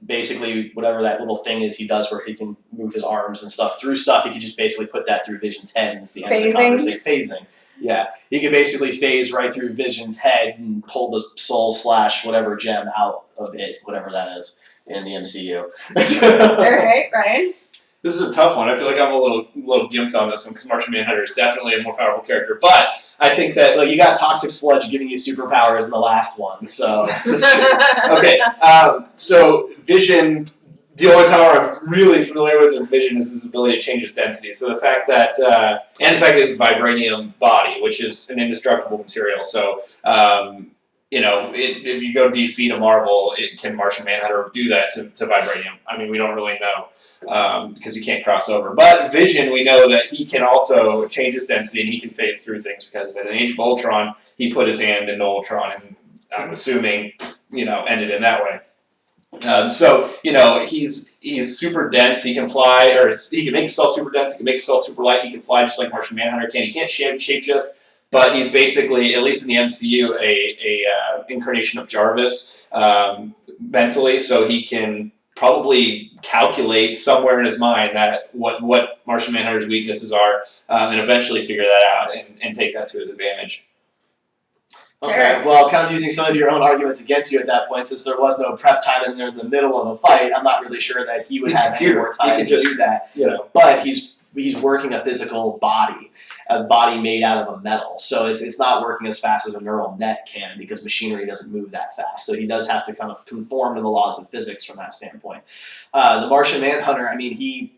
basically whatever that little thing is he does where he can move his arms and stuff through stuff, he could just basically put that through Vision's head, and it's the end of the conversation. Phasing. Yeah, he could basically phase right through Vision's head and pull the soul / whatever gem out of it, whatever that is in the MCU. All right, Ryan. This is a tough one. I feel like I'm a little gimped on this one because Martian Manhunter is definitely a more powerful character. But I think that you got Toxic Sludge giving you superpowers in the last one, so okay. So Vision, the only power I'm really familiar with in Vision is his ability to change its density. So the fact that and the fact that it's a vibranium body, which is an indestructible material. So if you go DC to Marvel, can Martian Manhunter do that to vibranium? I mean, we don't really know because you can't cross over. But Vision, we know that he can also change his density and he can phase through things because of it. In Age of Ultron, he put his hand into Ultron and I'm assuming, ended in that way. He's super dense. He can fly, or he can make himself super dense. He can make himself super light. He can fly just like Martian Manhunter can. He can't shapeshift. But he's basically, at least in the MCU, a incarnation of Jarvis mentally, so he can probably calculate somewhere in his mind that what Martian Manhunter's weaknesses are, and eventually figure that out and take that to his advantage. Okay, well, kind of using some of your own arguments against you at that point, since there was no prep time and they're in the middle of a fight, I'm not really sure that he would have any more time to do that. But he's working a physical body, a body made out of a metal. So it's not working as fast as a neural net can because machinery doesn't move that fast. So he does have to kind of conform to the laws of physics from that standpoint. The Martian Manhunter, I mean, he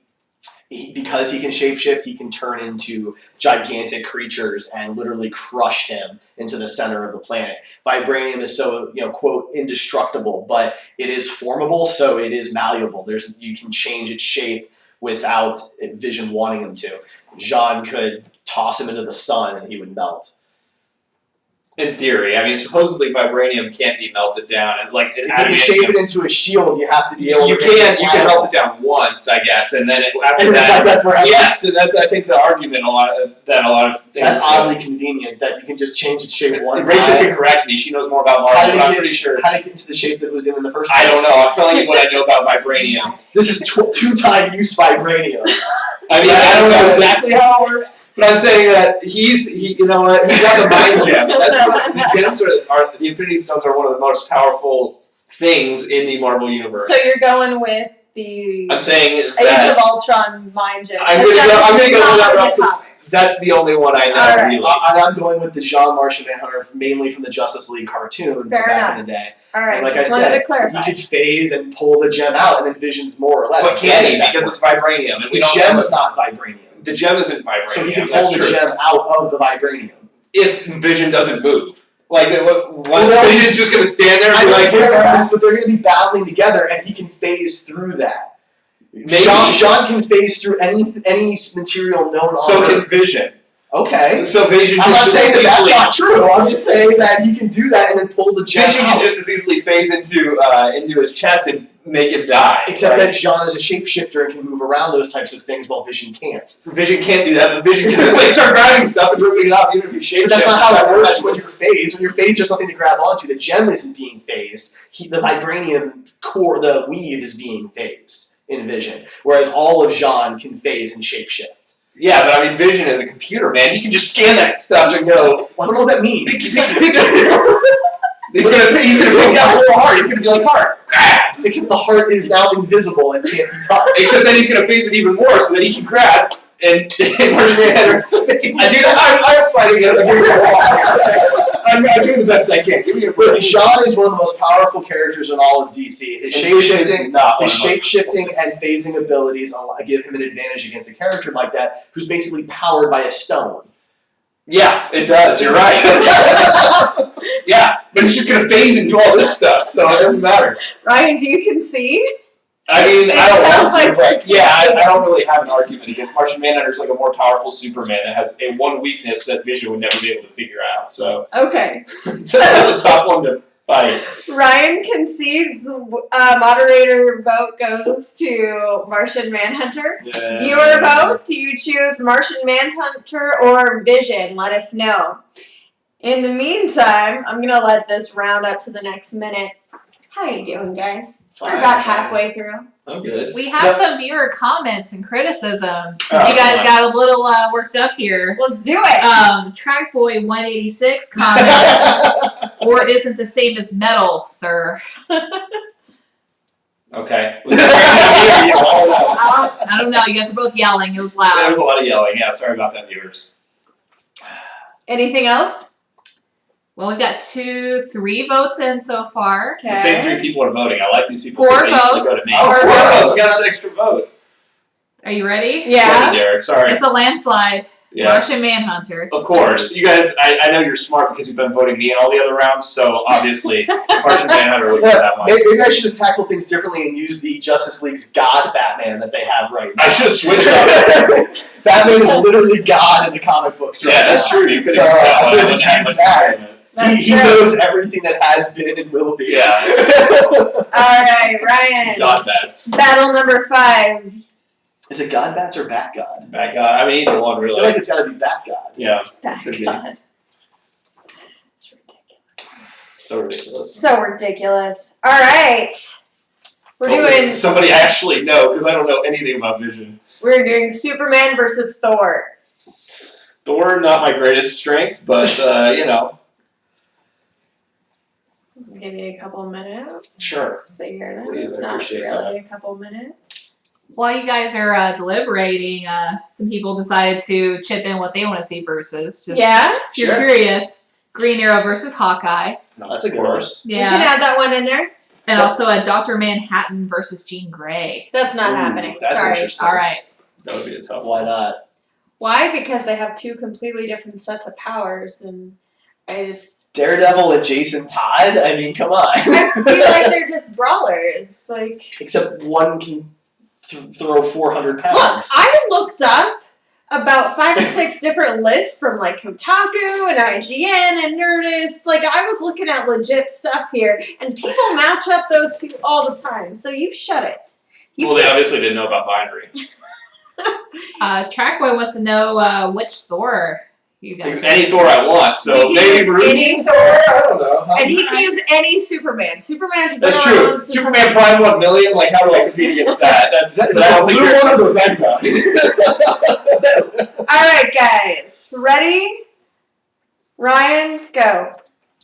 because he can shapeshift, he can turn into gigantic creatures and literally crush him into the center of the planet. Vibranium is so, quote, indestructible, but it is formable, so it is malleable. You can change its shape without Vision wanting him to. Jean could toss him into the sun and he would melt. In theory, I mean, supposedly vibranium can't be melted down, and if you shape it into a shield, you have to be able. You can melt it down once, I guess, and then after that. It's like that forever. Yes, and that's I think the argument a lot of things. That's oddly convenient that you can just change its shape one time. Rachel can correct me; she knows more about Marvel. I'm pretty sure. How did it get into the shape that it was in the first place? I don't know. I'm telling you what I know about vibranium. This is two-time use vibranium. I mean, I don't know exactly how it works. But I'm saying that he's got the mind gem. The gems are the Infinity Stones are one of the most powerful things in the Marvel universe. So you're going with the I'm saying Age of Ultron mind gem. I'm gonna go with that route because that's the only one I know. Right. Really. I'm going with the Jean Martian Manhunter, mainly from the Justice League cartoon from back in the day. All right, and like just I wanted said, to clarify. he could phase and pull the gem out, and then Vision's more or less. But can he? Because it's vibranium. And the gem's not vibranium. The gem isn't vibranium. So he can pull the gem out of the vibranium. If Vision doesn't move. Vision's just going to stand there and be like... But they're going to be battling together, and he can phase through that. Jean can phase through any material known on So can Vision. Okay. So Vision I'm not saying that that's not true. I'm just saying that he can do that and then pull the gem Vision out. can just as easily phase into his chest and make him die. Except that Jean is a shapeshifter and can move around those types of things while Vision can't. Vision can't do that, but Vision can just start grabbing stuff and ripping it off even if he shapeshifts. But that's not how that works when you're phased. When you're phased, there's something to grab onto. The gem isn't being phased. The vibranium core, the weave, is being phased in Vision. Whereas all of Jean can phase and shapeshift. Yeah, but I mean, Vision is a computer, man. He can just scan that stuff and go. Well, I don't know what that means. He's gonna pick that whole heart. He's gonna be like heart. Except the heart is now invisible and can't be touched. Except then he's gonna phase it even more so that he can grab and Martian Manhunter. I'm fighting it against the wall. I'm doing the best I can. Give me a break. Jean is one of the most powerful characters in all of DC. His shapeshifting and phasing abilities give him an advantage against a character like that, who's basically powered by a stone. Yeah, it does. You're right. Yeah, but he's just gonna phase and do all this stuff, so it doesn't matter. Ryan, do you concede? I mean, I don't want to, like but yeah, I don't really have an argument because Martian Manhunter is like a more powerful Superman that has a one weakness that Vision would never be able to figure out. So okay, it's a tough one to fight. Ryan concedes. Moderator vote goes to Martian Manhunter. Yeah. Viewer vote: do you choose Martian Manhunter or Vision? Let us know. In the meantime, I'm gonna let this round up to the next minute. How you doing, guys? We're about halfway through. I'm good. We have some viewer comments and criticisms. You guys got a little worked up here. Let's do it. Trackboy 186 comments, or it isn't the same as metal, sir. Okay. I don't know. You guys are both yelling. It was loud. There was a lot of yelling. Yeah, sorry about that, viewers. Anything else? Well, we've got 3 votes in so far. Okay. The same 3 people are voting. I like these people. 4 They usually go to votes. me. 4 votes. We got an extra vote. Are you ready? Yeah. Sorry, Derek. Sorry. It's a landslide. Yeah. Martian Manhunter. Of course. You guys, I know you're smart because you've been voting me in all the other rounds, so obviously Martian Manhunter would get that one. Maybe I should have tackled things differently and used the Justice League's God Batman that they have right now. I should have switched up. Batman is literally God in the comic books right now. Yeah, that's true. You could So, have I that could one. just use that. He knows everything that has been and will be. Yeah. All right, Ryan. God bats. Battle number 5. Is it God Bats or Bat God? Bat God. I mean, either one, I really. feel like it's got to be Bat God. Yeah. Bat Could be. God. So ridiculous. So ridiculous. All right. doing somebody I actually know because I don't know anything about Vision. We're doing Superman versus Thor. Thor, not my greatest strength, but you know. Give me a couple minutes. Sure. Figure it out. Please, I Not appreciate really a couple minutes. While you guys are deliberating, some people decided to chip in what they want to see versus. Just, Yeah? if you're Sure. curious, Green Arrow versus Hawkeye. No, that's a good one. We Yeah. can add that one in there. And also a Dr. Manhattan versus Jean Grey. That's not Ooh, happening. that's Sorry. interesting. All right. That would be a tough Why one. not? Why? Because they have two completely different sets of powers, and I just Daredevil and Jason Todd? I mean, come on. I feel like they're just brawlers. Like, Except one can throw 400 look, pounds. I looked up about 5 or 6 different lists from like Kotaku and IGN and Nerdist. Like, I was looking at legit stuff here, and people match up those two all the time. So you shut it. You Well, they can't- obviously didn't know about binary. Trackboy wants to know which Thor you guys. Any Thor I want, so We can maybe use Ruby. any Thor. I don't know. And he can use any Superman. Superman's been That's around true. since- Superman Prime 1 million. Like, how do I compete against that? That's Is I that don't the think blue you're- one or the red one? All right, guys. Ready? Ryan, go.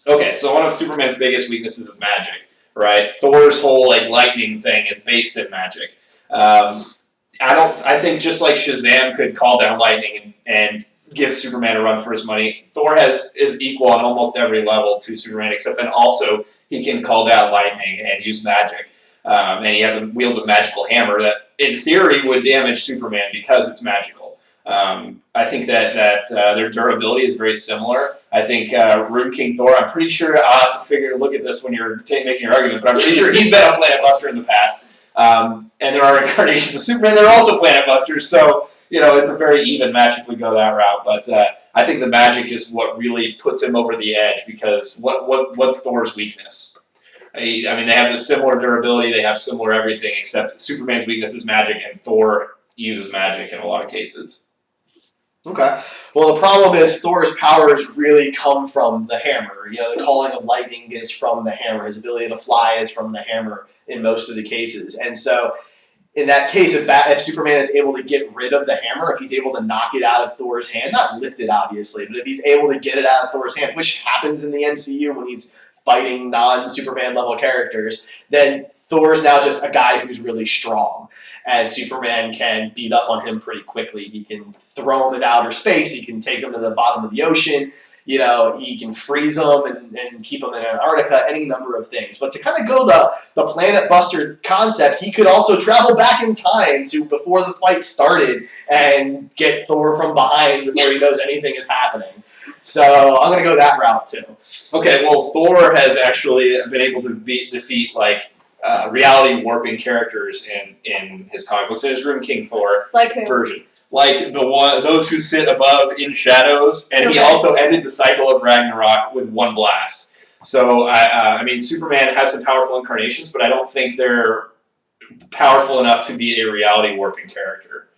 Okay, so one of Superman's biggest weaknesses is magic, right? Thor's whole like lightning thing is based in magic. I think just like Shazam could call down lightning and give Superman a run for his money, Thor is equal on almost every level to Superman, except then also he can call down lightning and use magic. And he wields a magical hammer that, in theory, would damage Superman because it's magical. I think that their durability is very similar. I think Rune King Thor, I'm pretty sure, I'll have to look at this when you're making your argument, but I'm pretty sure he's been a Planet Buster in the past. And there are incarnations of Superman that are also Planet Busters, so it's a very even match if we go that route. But I think the magic is what really puts him over the edge, because what's Thor's weakness? I mean, they have the similar durability, they have similar everything, except Superman's weakness is magic, and Thor uses magic in a lot of cases. Okay. Well, the problem is Thor's powers really come from the hammer. The calling of lightning is from the hammer. His ability to fly is from the hammer in most of the cases. And so, in that case, if Superman is able to get rid of the hammer, if he's able to knock it out of Thor's hand, not lift it obviously, but if he's able to get it out of Thor's hand, which happens in the MCU when he's fighting non-Superman level characters, then Thor's now just a guy who's really strong. And Superman can beat up on him pretty quickly. He can throw him in outer space. He can take him to the bottom of the ocean. He can freeze him and keep him in Antarctica, any number of things. But to kind of go the Planet Buster concept, he could also travel back in time to before the fight started and get Thor from behind before he knows anything is happening. So I'm going to go that route too. Okay, well, Thor has actually been able to defeat reality warping characters in his comic books. And his Rune King Thor Like who? version, like those who sit above in shadows, and he Okay. also ended the cycle of Ragnarok with one blast. So I mean, Superman has some powerful incarnations, but I don't think they're powerful enough to be a reality warping character.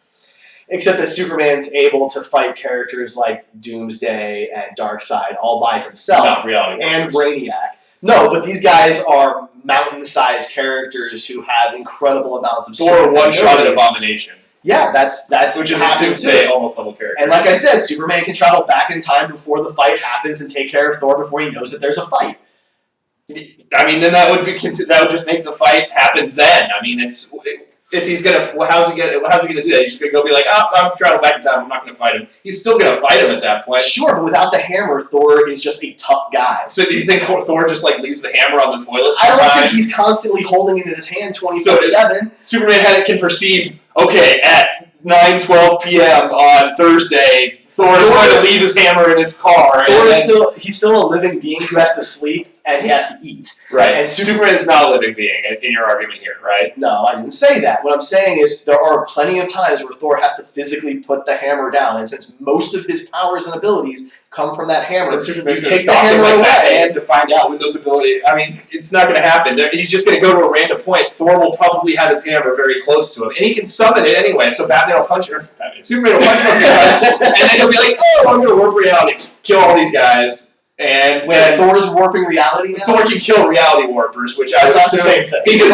Except that Superman's able to fight characters like Doomsday and Darkseid all by himself. Not reality And warpers. Brainiac. No, but these guys are mountain-sized characters who have incredible amounts of Thor one-shot abilities. Abomination, Yeah, that's which is a happened Doomsday too. almost level character. And like I said, Superman can travel back in time before the fight happens and take care of Thor before he knows that there's a fight. I mean, then that would just make the fight happen. Then I mean, if he's gonna, how's he gonna do that? He's just gonna go be like, I'm traveling back in time. I'm not gonna fight him. He's still gonna fight him at that point. Sure, but without the hammer, Thor is just a tough guy. So do you think Thor just leaves the hammer on the toilet? I don't think sometimes? he's constantly holding it in his hand 24/7. Superman can perceive. Okay, at 9:12 p.m. on Thursday, Thor is going to leave his hammer in his car. Thor and is he's still a living being who has to sleep and he has to eat. right. and Superman's not a living being in your argument here, right? No, I didn't say that. What I'm saying is there are plenty of times where Thor has to physically put the hammer down, and since most of his powers and abilities come from that hammer, And Superman's you going to take the stop him hammer like away. Batman to find out when those abilities. I mean, it's not going to happen. He's just going to go to a random point. Thor will probably have his hammer very close to him, and he can summon it anyway. So Batman will punch him. Superman will punch him, and then he'll be like, "Oh, I'm going to warp reality, kill all these guys." And Wait, then Thor's warping reality now? Thor can kill reality warpers, which I That's would not the assume same thing. he could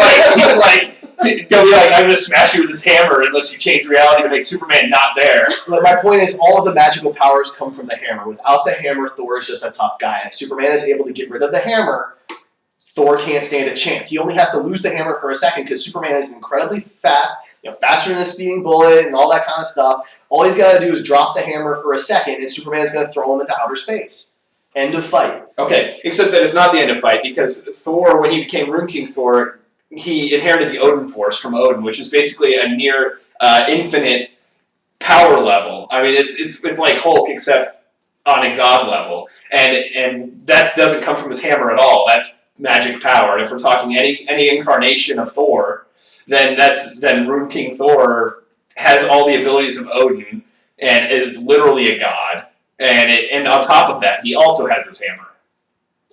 they'll be like, I'm going to smash you with this hammer unless you change reality to make Superman not there. Like, my point is, all of the magical powers come from the hammer. Without the hammer, Thor is just a tough guy. If Superman is able to get rid of the hammer, Thor can't stand a chance. He only has to lose the hammer for a second because Superman is incredibly fast, faster than a speeding bullet and all that kind of stuff. All he's got to do is drop the hammer for a second, and Superman's going to throw him into outer space. End of fight. Okay, except that it's not the end of fight because Thor, when he became Rune King Thor, he inherited the Odin Force from Odin, which is basically a near infinite power level. I mean, it's like Hulk, except on a god level, and that doesn't come from his hammer at all. That's magic power. And if we're talking any incarnation of Thor, then Rune King Thor has all the abilities of Odin and is literally a god. And on top of that, he also has his hammer.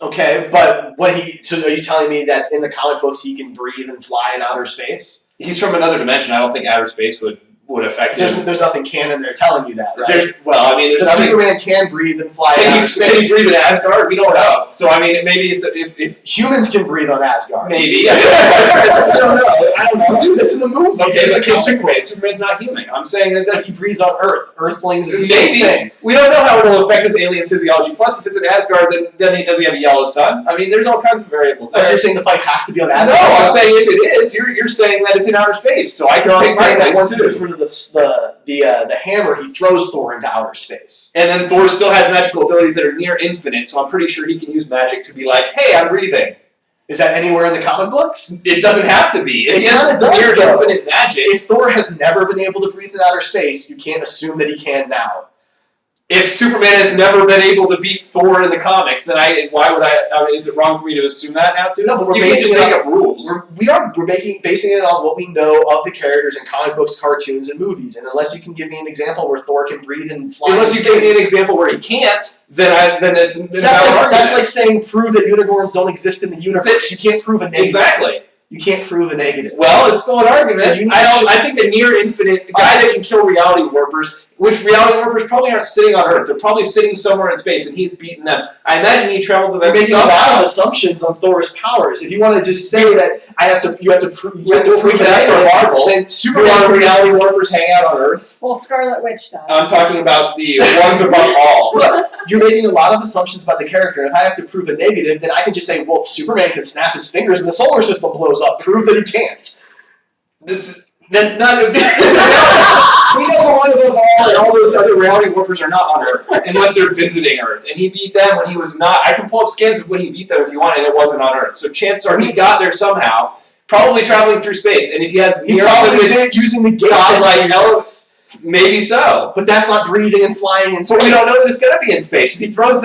Okay, but so are you telling me that in the comic books he can breathe and fly in outer space? He's from another dimension. I don't think outer space would affect him. There's nothing canon there telling you that, right? There's nothing. Superman can breathe and fly in outer space. Can he breathe in Asgard? We don't know. So I mean, maybe if humans can breathe on Asgard, maybe. I don't know. Dude, that's in the movie. Okay, but Superman's not human. I'm saying that he breathes on Earth. Earthlings is the same thing. We don't know how it will affect his alien physiology. Plus, if it's in Asgard, then does he have a yellow sun? I mean, there's all kinds of variables there. So you're saying the fight has to be on Asgard? No, I'm saying if it is, you're saying that it's in outer space. So I can pick saying my that once place he gets rid of the hammer, he throws Thor into outer space. And then Thor still has magical abilities that are near infinite, so I'm pretty sure he can use magic to be like, hey, I'm breathing. Is that anywhere in the comic books? It doesn't have to be. If he has near infinite magic. If Thor has never been able to breathe in outer space, you can't assume that he can now. If Superman has never been able to beat Thor in the comics, then why would I mean, is it wrong for me to assume that now too? No, but you can't just make up rules. We're basing it on what we know of the characters in comic books, cartoons, and movies. And unless you can give me an example where Thor can breathe and fly, unless you give me an example where he can't, then it's that's like saying prove that unicorns don't exist in the universe. You can't prove a negative. Exactly. You can't prove a negative. Well, it's still an argument. So I think a near infinite guy that can kill reality warpers, which reality warpers probably aren't sitting on Earth. They're probably sitting somewhere in space, and he's beating them. I imagine he traveled to them. You're making a lot of assumptions on Thor's powers. If you want to just say that you have to prove we can ask for Marvel. Then Superman reality warpers hang out on Earth. Well, Scarlet Witch does. I'm talking about the ones above all. Look, you're making a lot of assumptions about the character. If I have to prove a negative, then I can just say, well, Superman can snap his fingers and the solar system blows up. Prove that he can't. That's not. We know the one above all and all those other reality warpers are not on Earth unless they're visiting Earth. And he beat them when he was not. I can pull up scans of when he beat them if you want, and it wasn't on Earth. So chances are he got there somehow, probably traveling through space. And if he has, he probably did it using the gate like Ellis. Maybe so. But that's not breathing and flying in space. But we don't know if it's going to be in space. If he throws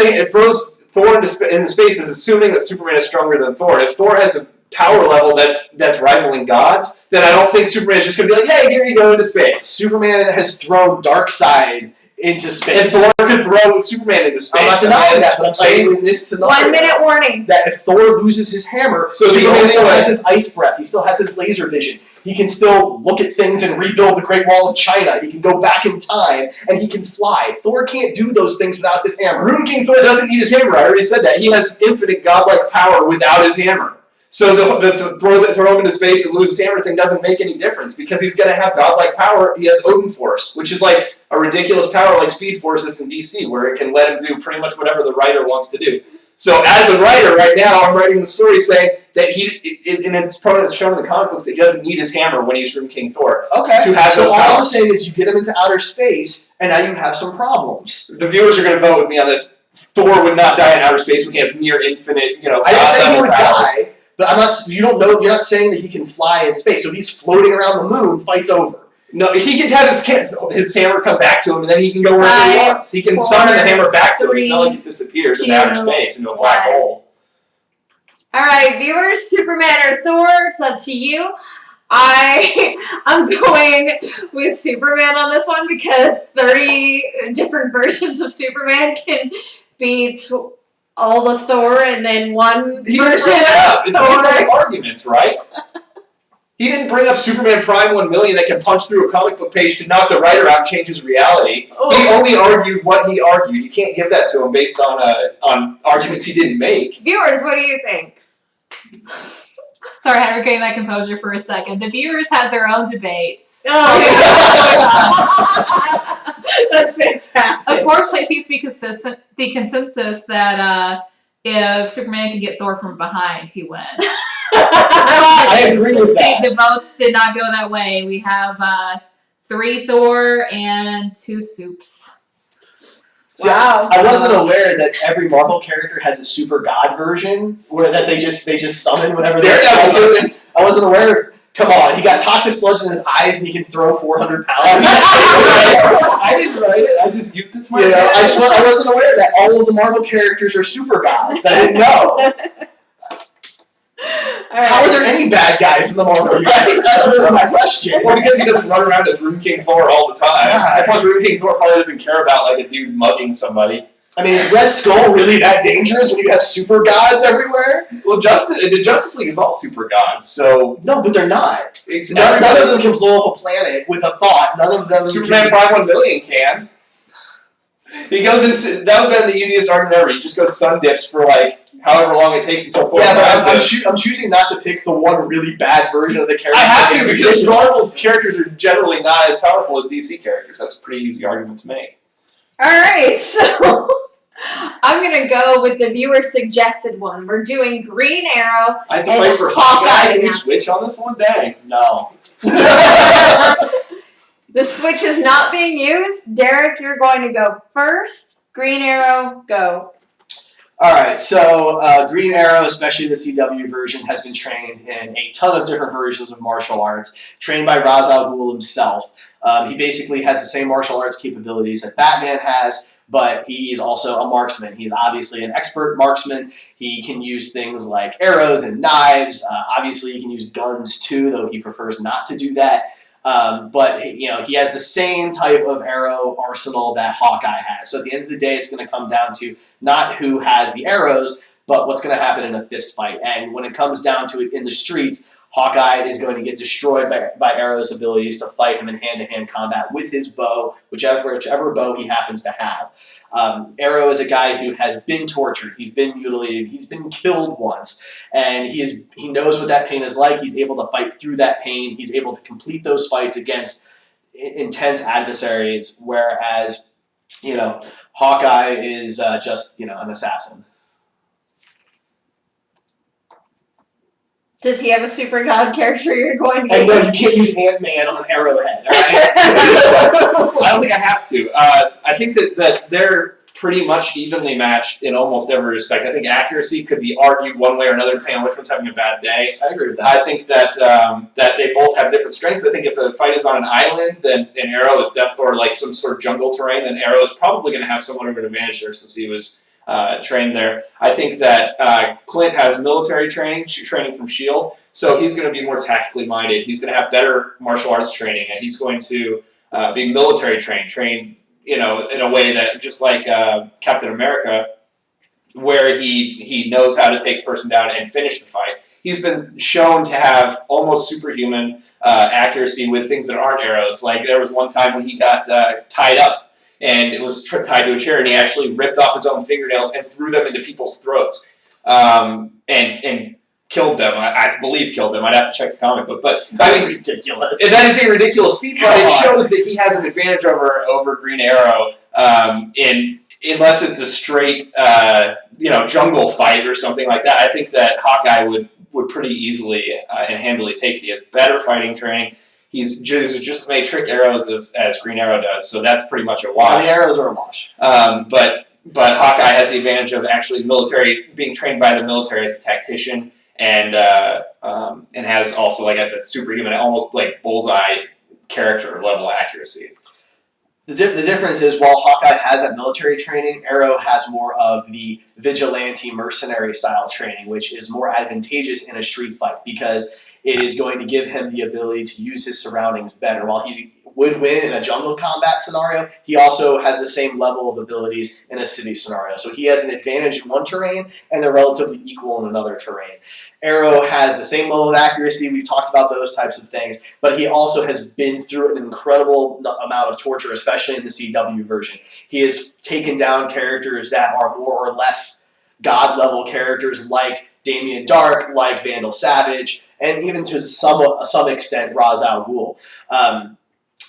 Thor into space, is assuming that Superman is stronger than Thor. If Thor has a power level that's rivaling God's, then I don't think Superman is just going to be like, hey, here you go into space. Superman has thrown Darkseid into space. And Thor could throw Superman into space. I'm not denying that, but I'm saying in this scenario, 1 minute warning. That if Thor loses his hammer, so Superman still has his ice breath, he still has his laser vision. He can still look at things and rebuild the Great Wall of China. He can go back in time, and he can fly. Thor can't do those things without his hammer. Rune King Thor doesn't need his hammer. I already said that. He has infinite godlike power without his hammer. So the throw him into space and lose his hammer thing doesn't make any difference because he's going to have godlike power. He has Odin Force, which is like a ridiculous power like Speed Force is in DC, where it can let him do pretty much whatever the writer wants to do. So as a writer right now, I'm writing the story saying that it's shown in the comic books that he doesn't need his hammer when he's Rune King Thor. Okay, to have so all I'm saying is you get him into outer space, and now you have some problems. The viewers are going to vote with me on this. Thor would not die in outer space when he has near infinite, I didn't say he would die. But I'm not. You don't know. You're not saying that he can fly in space. So if he's floating around the moon, fight's over. No, he can have his hammer come back to him, and then he can go wherever he wants. He can summon the hammer back to him. It's not like it disappears in outer space into a black hole. All right, viewers, Superman or Thor? It's up to you. I'm going with Superman on this one because 30 different versions of Superman can beat all of Thor and then one version of It's Thor. like arguments, right? He didn't bring up Superman Prime 1 million that can punch through a comic book page to knock the writer out and change his reality. Oh. He only argued what he argued. You can't give that to him based on arguments he didn't make. Viewers, what do you think? Sorry, I had to regain my composure for a second. The viewers had their own debates. Oh, that's fantastic. Unfortunately, it seems to be the consensus that if Superman can get Thor from behind, he wins. I agree with that. The votes did not go that way. We have 3 Thor and 2 Soups. See, Wow. I wasn't aware that every Marvel character has a super god version where that they just summon whenever they Daredevil doesn't. I wasn't aware. Come on, he got toxic sludge in his eyes and he can throw 400 pounds. I didn't write it. I just used it to my You know, advantage. I wasn't aware that all of the Marvel characters are super gods. I didn't know. All right. How are there any bad guys in the Marvel universe? That's really my question. Well, because he doesn't run around as Rune King Thor all the time. Yeah. Plus, Rune King Thor probably doesn't care about like a dude mugging somebody. I mean, is Red Skull really that dangerous when you have super gods everywhere? Well, the Justice League is all super gods, so No, but they're not. it's None of them can blow up a planet with a thought. None of them Superman can... 5/1 million can. He goes and that would have been the easiest argument ever. He just goes sun dips for like however long it takes until Thor Yeah, but finds I'm choosing not to pick the one really bad version of the character. I have to because Marvel's characters are generally not as powerful as DC characters. That's a pretty easy argument to make. All right, so I'm gonna go with the viewer suggested one. We're doing Green Arrow. I have to And fight for Hawkeye Hawkeye. Can we now. switch on this one? Dang. No. The switch is not being used. Derek, you're going to go first. Green Arrow, go. All right, so Green Arrow, especially the CW version, has been trained in a ton of different versions of martial arts, trained by Ra's al Ghul himself. He basically has the same martial arts capabilities that Batman has, but he's also a marksman. He's obviously an expert marksman. He can use things like arrows and knives. Obviously, he can use guns too, though he prefers not to do that. But he has the same type of arrow arsenal that Hawkeye has. So at the end of the day, it's going to come down to not who has the arrows, but what's going to happen in a fist fight. And when it comes down to it in the streets, Hawkeye is going to get destroyed by Arrow's abilities to fight him in hand-to-hand combat with his bow, whichever bow he happens to have. Arrow is a guy who has been tortured. He's been mutilated. He's been killed once. And he knows what that pain is like. He's able to fight through that pain. He's able to complete those fights against intense adversaries, whereas, Hawkeye is just, an assassin. Does he have a super god character you're going to And no, get? you can't use Ant-Man on Arrowhead, all right? I don't think I have to. I think that they're pretty much evenly matched in almost every respect. I think accuracy could be argued one way or another depending on which one's having a bad day. I agree with that. I think that they both have different strengths. I think if the fight is on an island, then an Arrow is or like some sort of jungle terrain, then Arrow is probably going to have somewhat of an advantage there since he was trained there. I think that Clint has military training from S.H.I.E.L.D., so he's going to be more tactically minded. He's going to have better martial arts training, and he's going to be military trained, in a way that just like Captain America, where he knows how to take a person down and finish the fight. He's been shown to have almost superhuman accuracy with things that aren't arrows. Like there was one time when he got tied up, and it was tied to a chair, and he actually ripped off his own fingernails and threw them into people's throats, and killed them. I believe killed them. I'd have to check the comic book, but That's ridiculous. that is a ridiculous feat. But it shows that he has an advantage over Green Arrow, unless it's a straight jungle fight or something like that. I think that Hawkeye would pretty easily and handily take it. He has better fighting training. He's just as many trick arrows as Green Arrow does, so that's pretty much a wash. The arrows are a wash. But Hawkeye has the advantage of actually being trained by the military as a tactician, and has also, like I said, superhuman, almost like bullseye character level accuracy. The difference is while Hawkeye has that military training, Arrow has more of the vigilante mercenary style training, which is more advantageous in a street fight because it is going to give him the ability to use his surroundings better. While he would win in a jungle combat scenario, he also has the same level of abilities in a city scenario. So he has an advantage in one terrain, and they're relatively equal in another terrain. Arrow has the same level of accuracy. We've talked about those types of things, but he also has been through an incredible amount of torture, especially in the CW version. He has taken down characters that are more or less god-level characters like Damien Dark, like Vandal Savage, and even to some extent Ra's al Ghul.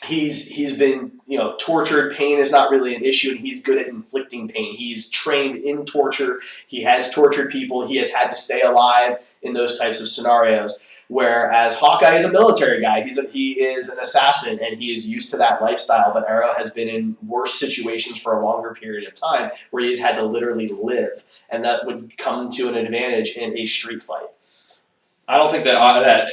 He's been tortured. Pain is not really an issue, and he's good at inflicting pain. He's trained in torture. He has tortured people. He has had to stay alive in those types of scenarios. Whereas Hawkeye is a military guy. He is an assassin, and he is used to that lifestyle. But Arrow has been in worse situations for a longer period of time where he's had to literally live, and that would come to an advantage in a street fight. I don't think that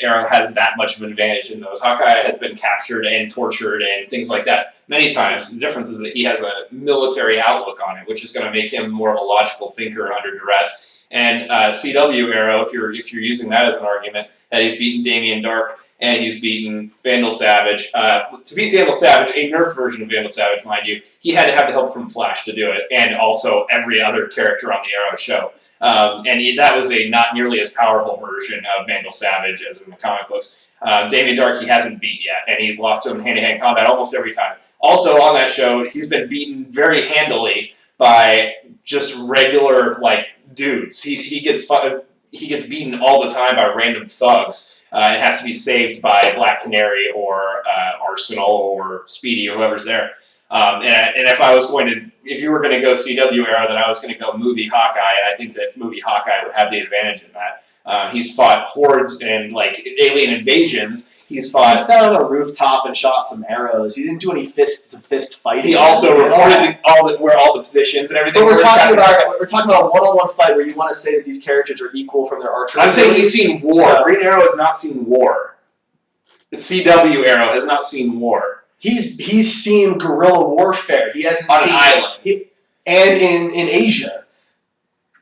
Arrow has that much of an advantage in those. Hawkeye has been captured and tortured and things like that many times. The difference is that he has a military outlook on it, which is going to make him more of a logical thinker under duress. And CW Arrow, if you're using that as an argument, that he's beaten Damien Dark and he's beaten Vandal Savage. To beat Vandal Savage, a nerf version of Vandal Savage, mind you, he had to have the help from Flash to do it, and also every other character on the Arrow show. That was a not nearly as powerful version of Vandal Savage as in the comic books. Damien Dark he hasn't beat yet, and he's lost to him in hand-to-hand combat almost every time. Also on that show, he's been beaten very handily by just regular dudes. He gets beaten all the time by random thugs. It has to be saved by Black Canary or Arsenal or Speedy or whoever's there. And if you were going to go CW Arrow, then I was going to go movie Hawkeye, and I think that movie Hawkeye would have the advantage in that. He's fought hordes and alien invasions. He sat on a rooftop and shot some arrows. He didn't do any fist-to-fist fighting. He also reported where all the positions and everything. But we're talking about a one-on-one fight where you want to say that these characters are equal from their archery. I'm saying he's seen war. So, Green Arrow has not seen war. The CW Arrow has not seen war. He's seen guerrilla warfare. He hasn't on seen an island. And in Asia.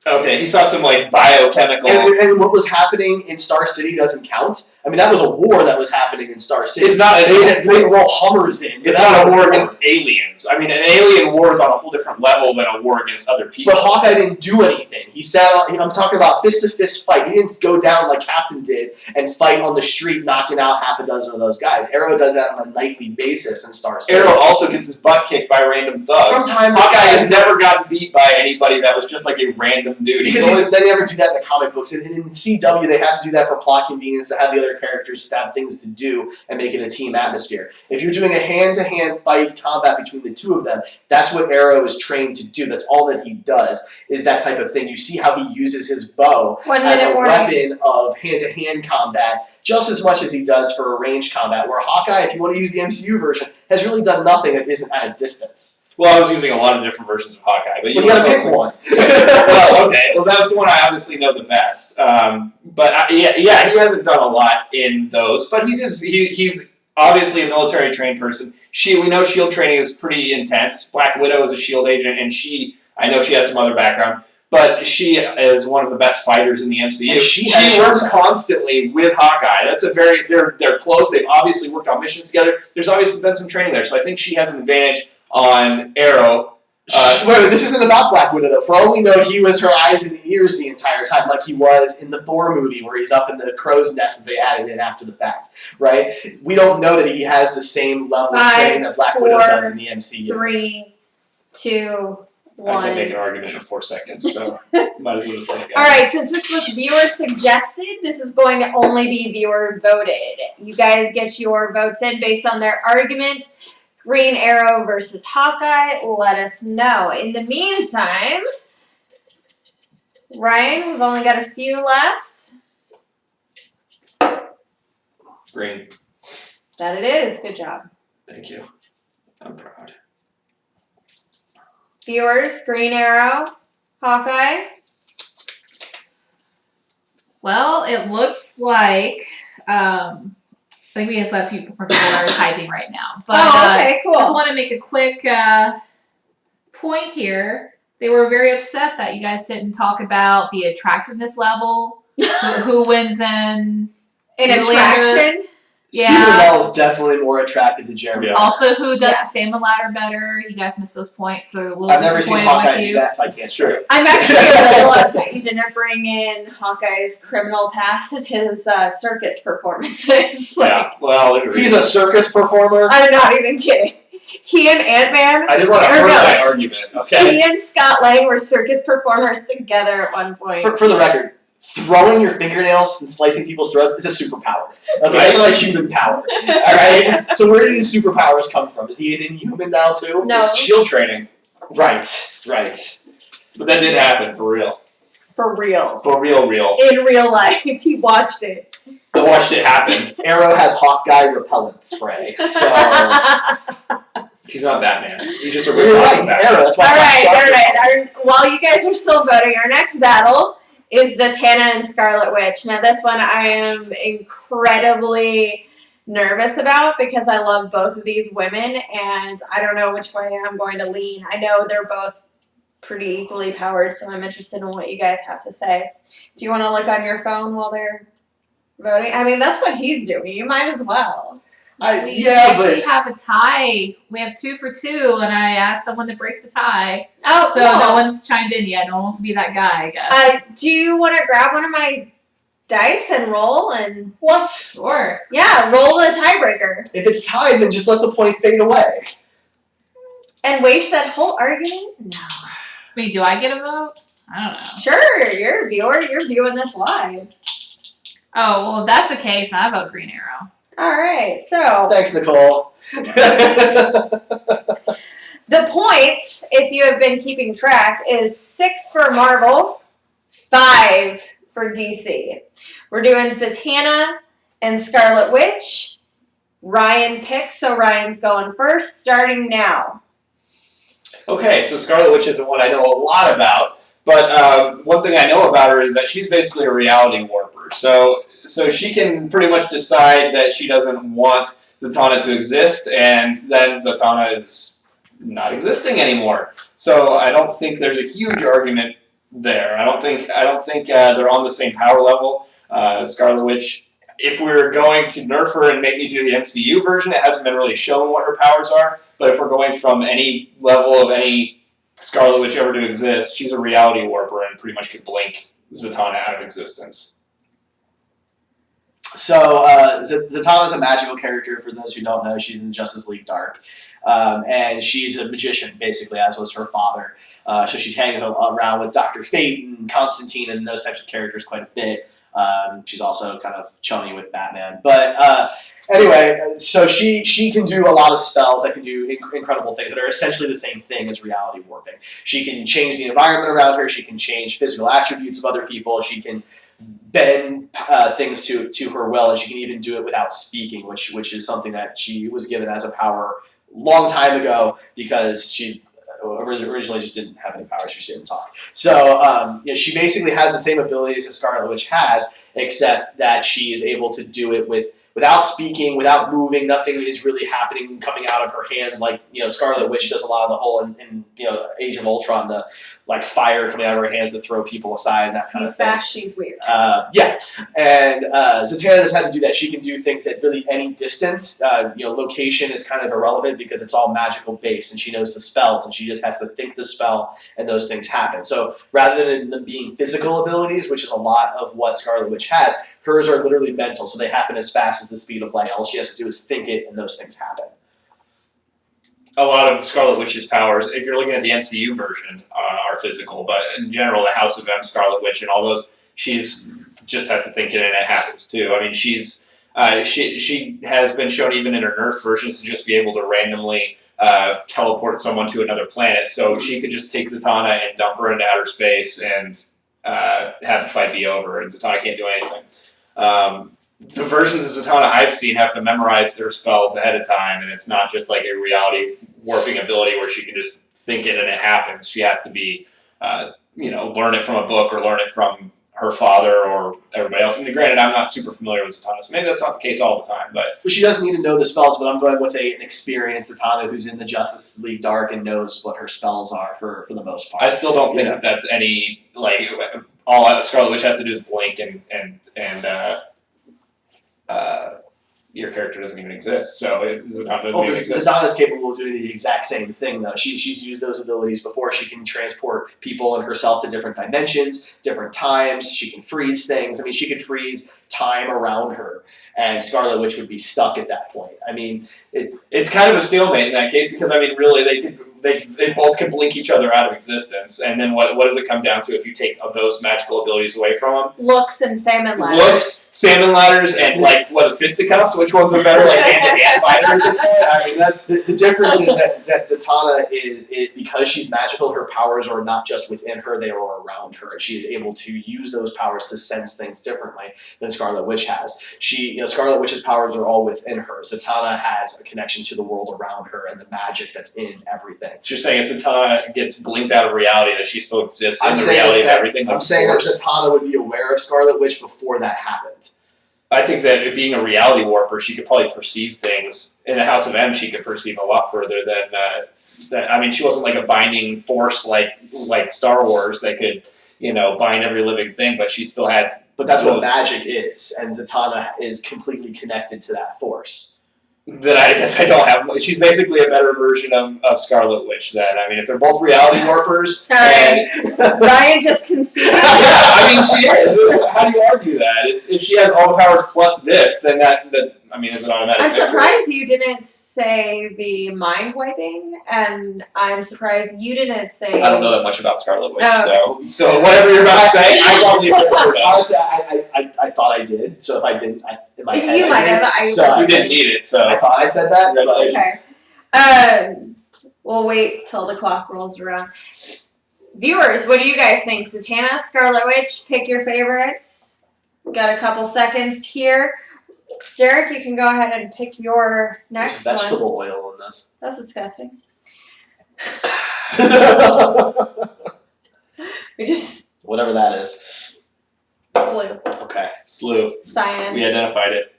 Okay, he saw some biochemical. And what was happening in Star City doesn't count. I mean, that was a war that was happening in Star City. It's not. They roll Hummers in. It's not a war against aliens. I mean, an alien war is on a whole different level than a war against other people. But Hawkeye didn't do anything. He sat on. I'm talking about fist-to-fist fight. He didn't go down like Captain did and fight on the street, knocking out half a dozen of those guys. Arrow does that on a nightly basis in Star City. Arrow also gets his butt kicked by random thugs. Hawkeye has never gotten beat by anybody that was just a random dude. Because they never do that in the comic books. And in CW, they have to do that for plot convenience, to have the other characters have things to do and make it a team atmosphere. If you're doing a hand-to-hand fight combat between the two of them, that's what Arrow is trained to do. That's all that he does, is that type of thing. You see how he uses his bow as a weapon of hand-to-hand combat just as much as he does for ranged combat, where Hawkeye, if you want to use the MCU version, has really done nothing that isn't at a distance. Well, I was using a lot of different versions of Hawkeye, but you gotta pick one. Well, okay. Well, that was the one I obviously know the best. He hasn't done a lot in those, but he's obviously a military trained person. We know SHIELD training is pretty intense. Black Widow is a SHIELD agent, and I know she had some other background, but she is one of the best fighters in the MCU. And she works constantly with Hawkeye. They're close. They've obviously worked on missions together. There's obviously been some training there, so I think she has an advantage on Arrow. Wait, this isn't about Black Widow, though. For all we know, he was her eyes and ears the entire time, like he was in the Thor movie, where he's up in the crow's nest that they added in after the fact, right? We don't know that he has the same level of training that Black Widow does in the MCU. 3, 2, 1. I can make an argument in 4 seconds, so might as well just let it go. All right, since this was viewer suggested, this is going to only be viewer voted. You guys get your votes in based on their arguments. Green Arrow versus Hawkeye, let us know. In the meantime, Ryan, we've only got a few left. Green. That it is. Good job. Thank you. I'm proud. Viewers, Green Arrow, Hawkeye. Well, it looks like I think we have a few more people that are typing right now. But okay, cool. I just want to make a quick point here. They were very upset that you guys didn't talk about the attractiveness level. who wins in attraction? Yeah. Stephen Amell is definitely more attracted to Jeremy. Yeah. Also, who does the same ladder better? You guys missed those points. So I've never seen Hawkeye do that, so I can't say it. I'm actually a little upset you didn't bring in Hawkeye's criminal past and his circus performances. He's a circus performer? I'm not even kidding. He and Ant-Man. I didn't want to hurt that argument, okay? He and Scott Lang were circus performers together at one point. For the record, throwing your fingernails and slicing people's throats is a superpower. Okay, Right. that's not a human power. Alright? So where do these superpowers come from? Is he an inhuman now too? No. It's shield training. Right. But that did happen, for real. For real. For real. In real life, he watched it. I watched it happen. Arrow has Hawkeye repellent spray. So He's not Batman. He's just a you're real right, he's Batman. Arrow. That's why Alright. While you guys are still voting, our next battle is Zatanna and Scarlet Witch. Now, this one I am incredibly nervous about because I love both of these women and I don't know which way I'm going to lean. I know they're both pretty equally powered, so I'm interested in what you guys have to say. Do you want to look on your phone while they're voting? I mean, that's what he's doing. You might as well. We actually have a tie. We have 2 for 2, and I asked someone to break the tie. Oh, So cool. no one's chimed in yet. No one wants to be that guy, I guess. Do you want to grab one of my dice and roll and What? Sure. roll the tiebreaker If it's tied, then just let the point fade away. and waste that whole argument? No. I mean, do I get a vote? I don't know. Sure, you're a viewer. You're viewing this live. Oh, well, if that's the case, I vote Green Arrow. All right. So Thanks, Nicole. the points, if you have been keeping track, is 6 for Marvel, 5 for DC. We're doing Zatanna and Scarlet Witch. Ryan picks, so Ryan's going first, starting now. Okay, so Scarlet Witch isn't one I know a lot about, but one thing I know about her is that she's basically a reality warper. So she can pretty much decide that she doesn't want Zatanna to exist, and then Zatanna is not existing anymore. So I don't think there's a huge argument there. I don't think they're on the same power level. Scarlet Witch, if we're going to nerf her and make me do the MCU version, it hasn't been really shown what her powers are. But if we're going from any level of any Scarlet Witch ever to exist, she's a reality warper and pretty much could blink Zatanna out of existence. So Zatanna is a magical character. For those who don't know, she's in Justice League Dark, and she's a magician basically, as was her father. So she hangs around with Dr. Fate and Constantine and those types of characters quite a bit. She's also kind of chummy with Batman, but anyway, so she can do a lot of spells that can do incredible things that are essentially the same thing as reality warping. She can change the environment around her. She can change physical attributes of other people. She can bend things to her will, and she can even do it without speaking, which is something that she was given as a power long time ago because she originally just didn't have any powers. She didn't talk. So she basically has the same abilities as Scarlet Witch has, except that she is able to do it without speaking, without moving. Nothing is really happening, coming out of her hands like Scarlet Witch does a lot of the whole in Age of Ultron, the like fire coming out of her hands to throw people aside and that kind of thing. He's fast, she's weird. And Zatanna doesn't have to do that. She can do things at really any distance. Location is kind of irrelevant because it's all magical based, and she knows the spells, and she just has to think the spell, and those things happen. So rather than them being physical abilities, which is a lot of what Scarlet Witch has, hers are literally mental, so they happen as fast as the speed of light. All she has to do is think it, and those things happen. A lot of Scarlet Witch's powers, if you're looking at the MCU version, are physical, but in general, the House of M, Scarlet Witch, and all those, she's just has to think it, and it happens too. I mean, she has been shown even in her Nerf versions to just be able to randomly teleport someone to another planet. So she could just take Zatanna and dump her into outer space and have the fight be over, and Zatanna can't do anything. The versions of Zatanna I've seen have to memorize their spells ahead of time, and it's not just like a reality warping ability where she can just think it and it happens. She has to be, learn it from a book or learn it from her father or everybody else. And granted, I'm not super familiar with Zatanna, so maybe that's not the case all the time. But Well, she doesn't need to know the spells, but I'm going with an experienced Zatanna who's in the Justice League Dark and knows what her spells are for the most part. I still don't think that that's any all Scarlet Witch has to do is blink and your character doesn't even exist. So Zatanna doesn't even exist. Zatanna's capable of doing the exact same thing, though. She's used those abilities before. She can transport people and herself to different dimensions, different times. She can freeze things. I mean, she could freeze time around her, and Scarlet Witch would be stuck at that point. I mean, it's kind of a stalemate in that case because, I mean, really, they both can blink each other out of existence. And then what does it come down to if you take those magical abilities away from them? Looks and salmon ladders. Looks, salmon ladders, and fisticuffs. Which ones are better, like hand-to-hand fighter at this point? I mean, that's The difference is that Zatanna is because she's magical, her powers are not just within her, they are around her. She is able to use those powers to sense things differently than Scarlet Witch has. Scarlet Witch's powers are all within her. Zatanna has a connection to the world around her and the magic that's in everything. So you're saying if Zatanna gets blinked out of reality, that she still exists in I'm the saying reality of that- everything? I'm saying that Zatanna would be aware of Scarlet Witch before that happened. I think that it being a reality warper, she could probably perceive things. In the House of M, she could perceive a lot further than that. I mean, she wasn't like a binding force like Star Wars that could, bind every living thing, but she still had. But that's what magic is, and Zatanna is completely connected to that force. That I guess I don't have. She's basically a better version of Scarlet Witch. Then I mean, if they're both reality warpers, Alright. Ryan just conceded. yeah, I mean, she is. How do you argue that? If she has all the powers plus this, then that is an automatic. I'm victory. surprised you didn't say the mind wiping, and I'm surprised you didn't say. I don't know that much about Scarlet Witch, Oh. so whatever you're about to say, I probably heard of. Honestly, I thought I did. So if I didn't, in my head, You might have. So You didn't need it, so I thought I said that. But congratulations. We'll wait till the clock rolls around. Viewers, what do you guys think? Zatanna, Scarlet Witch, pick your favorites. Got a couple seconds here. Derek, you can go ahead and pick your next there's one. vegetable oil in this. That's disgusting. We just Whatever that is. blue. Okay. Blue. Cyan. We identified it.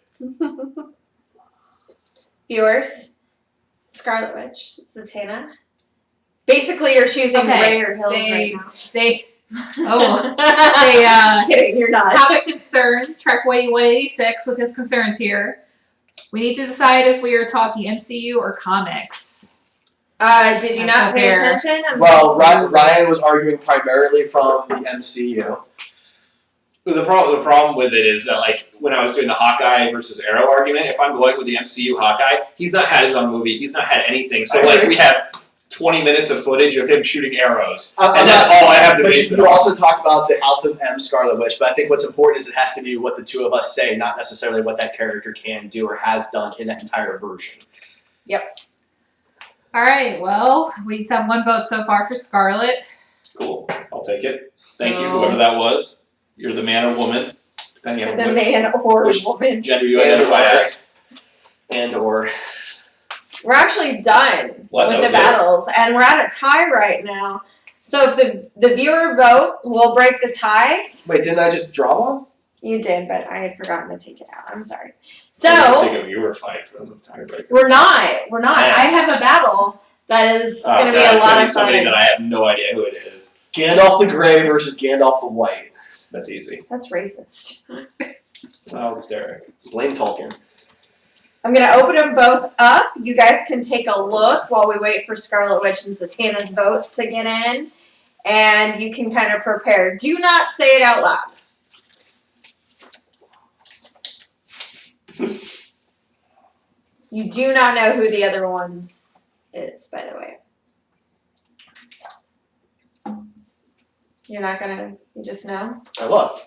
Viewers, Scarlet Witch, Zatanna. Basically, you're choosing Okay, Ray or Hills right now. They Kidding, you're not. have a concern. Trek Way 186 with his concerns here. We need to decide if we are talking MCU or comics. Did you That's not not pay fair. attention? Well, Ryan was arguing primarily from the MCU. The problem with it is that, like, when I was doing the Hawkeye versus Arrow argument, if I'm going with the MCU Hawkeye, he's not had his own movie. He's not had anything. So, I agree. we have 20 minutes of footage of him shooting arrows. I'm And that's all I have to But base it you on. also talked about the House of M Scarlet Witch, but I think what's important is it has to be what the two of us say, not necessarily what that character can do or has done in that entire version. All right, well, we just have one vote so far for Scarlet. Cool. I'll take it. Thank you, So- whoever that was. You're the man or woman, depending on The which man or which- woman. gender you identify as. And or We're actually done What, that with was the battles, and we're at a tie right now. So if the viewer vote will break the tie. wait, didn't I just draw one? You did, but I had forgotten to take it out. I'm sorry. We're gonna So take a viewer fight for the tiebreaker. we're not. Yeah. I have a battle that is going to be a it's lot gonna be of somebody fun. that I have no idea who it is. Gandalf the Grey versus Gandalf the White. That's easy. That's racist. Oh, it's Derek. Blame Tolkien. I'm going to open them both up. You guys can take a look while we wait for Scarlet Witch and Zatanna's vote to get in. And you can kind of prepare. Do not say it out loud. You do not know who the other ones is, by the way. You're not going to, you just know? I looked.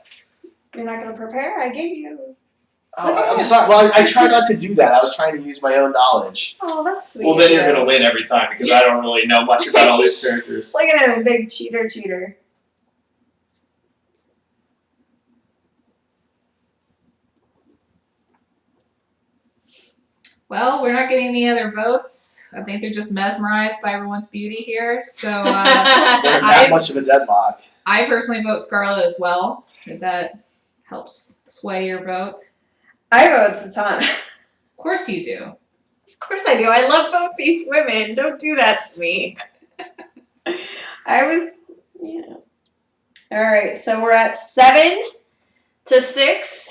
You're not going to prepare? I gave you. I'm sorry. Well, I try not to do that. I was trying to use my own knowledge. Oh, that's sweet. Well, then you're of you. gonna win every time because I don't really know much about all these characters. Look at him, big cheater. Well, we're not getting any other votes. I think they're just mesmerized by everyone's beauty here. So We're in that I much of a deadlock. personally vote Scarlet as well. If that helps sway your vote. I vote Zatanna. Of course you do. Of course I do. I love both these women. Don't do that to me. All right, so we're at 7-6.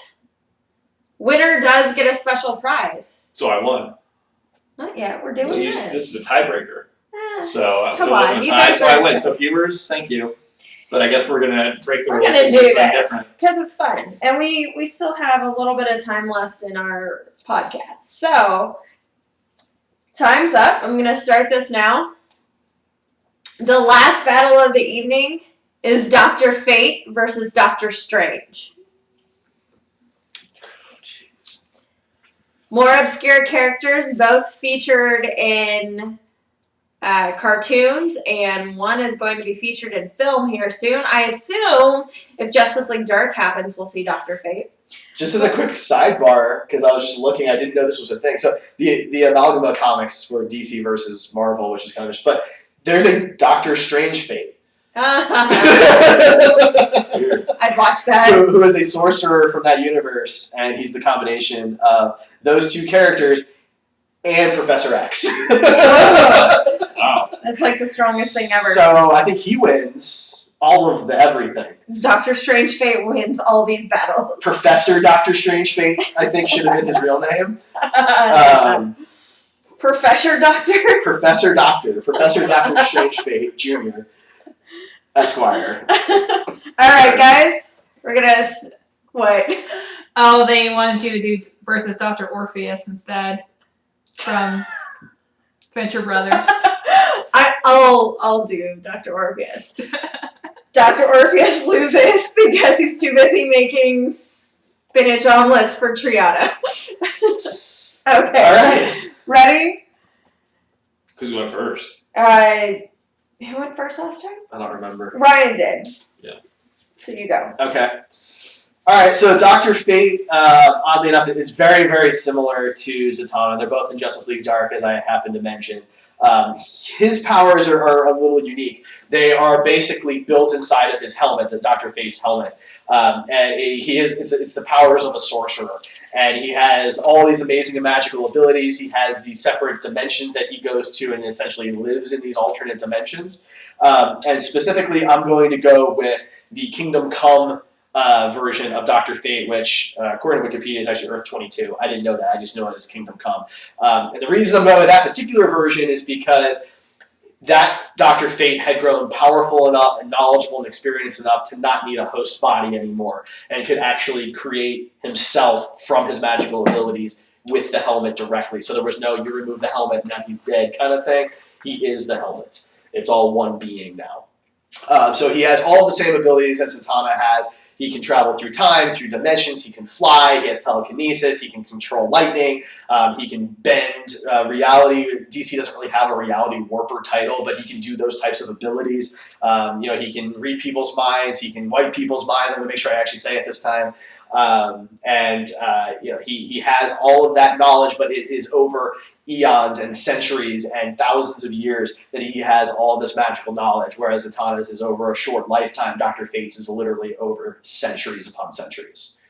Winner does get a special prize. So I won. Not yet. We're doing This this. is a tiebreaker. Ah, So Come it wasn't on, a you tie, guys so I are- win. So viewers, thank you. But I guess we're gonna break the we're rules. gonna and do do something this different. because it's fun, and we still have a little bit of time left in our podcast. So time's up. I'm gonna start this now. The last battle of the evening is Dr. Fate versus Doctor Strange. Jeez. More obscure characters, both featured in cartoons, and one is going to be featured in film here soon. I assume if Justice League Dark happens, we'll see Dr. Fate. Just as a quick sidebar, because I was just looking, I didn't know this was a thing. So the Amalgama comics were DC versus Marvel, which is kind of, but there's a Doctor Strange Fate. I'd watch that. who is a sorcerer from that universe, and he's the combination of those two characters and Professor X. Wow. That's like the strongest thing ever. So I think he wins all of the everything. Doctor Strange Fate wins all these battles. Professor Doctor Strange Fate, I think, should have been his real name. Professor Doctor? Professor Doctor Strange Fate Jr. Esquire. Alright, guys. We're gonna... What? Oh, they wanted you to do versus Dr. Orpheus instead from Venture Brothers. I'll do Dr. Orpheus. Dr. Orpheus loses because he's too busy making spinach omelets for Triana. Okay. All right. Ready? Who's going first? Who went first last time? I don't remember. Ryan did. Yeah. So you go. Okay. All right, so Dr. Fate, oddly enough, is very, very similar to Zatanna. They're both in Justice League Dark, as I happened to mention. His powers are a little unique. They are basically built inside of his helmet, the Dr. Fate's helmet. And it's the powers of a sorcerer. And he has all these amazing and magical abilities. He has these separate dimensions that he goes to and essentially lives in these alternate dimensions. And specifically, I'm going to go with the Kingdom Come version of Dr. Fate, which, according to Wikipedia, is actually Earth 22. I didn't know that. I just know it as Kingdom Come. And the reason I'm going with that particular version is because that Dr. Fate had grown powerful enough and knowledgeable and experienced enough to not need a host body anymore and could actually create himself from his magical abilities with the helmet directly. So there was no, you remove the helmet and now he's dead kind of thing. He is the helmet. It's all one being now. So he has all the same abilities that Zatanna has. He can travel through time, through dimensions. He can fly. He has telekinesis. He can control lightning. He can bend reality. DC doesn't really have a reality warper title, but he can do those types of abilities. He can read people's minds. He can wipe people's minds. I'm going to make sure I actually say it this time. He has all of that knowledge, but it is over eons and centuries and thousands of years that he has all this magical knowledge, whereas Zatanna's is over a short lifetime. Dr. Fate's is literally over centuries upon centuries.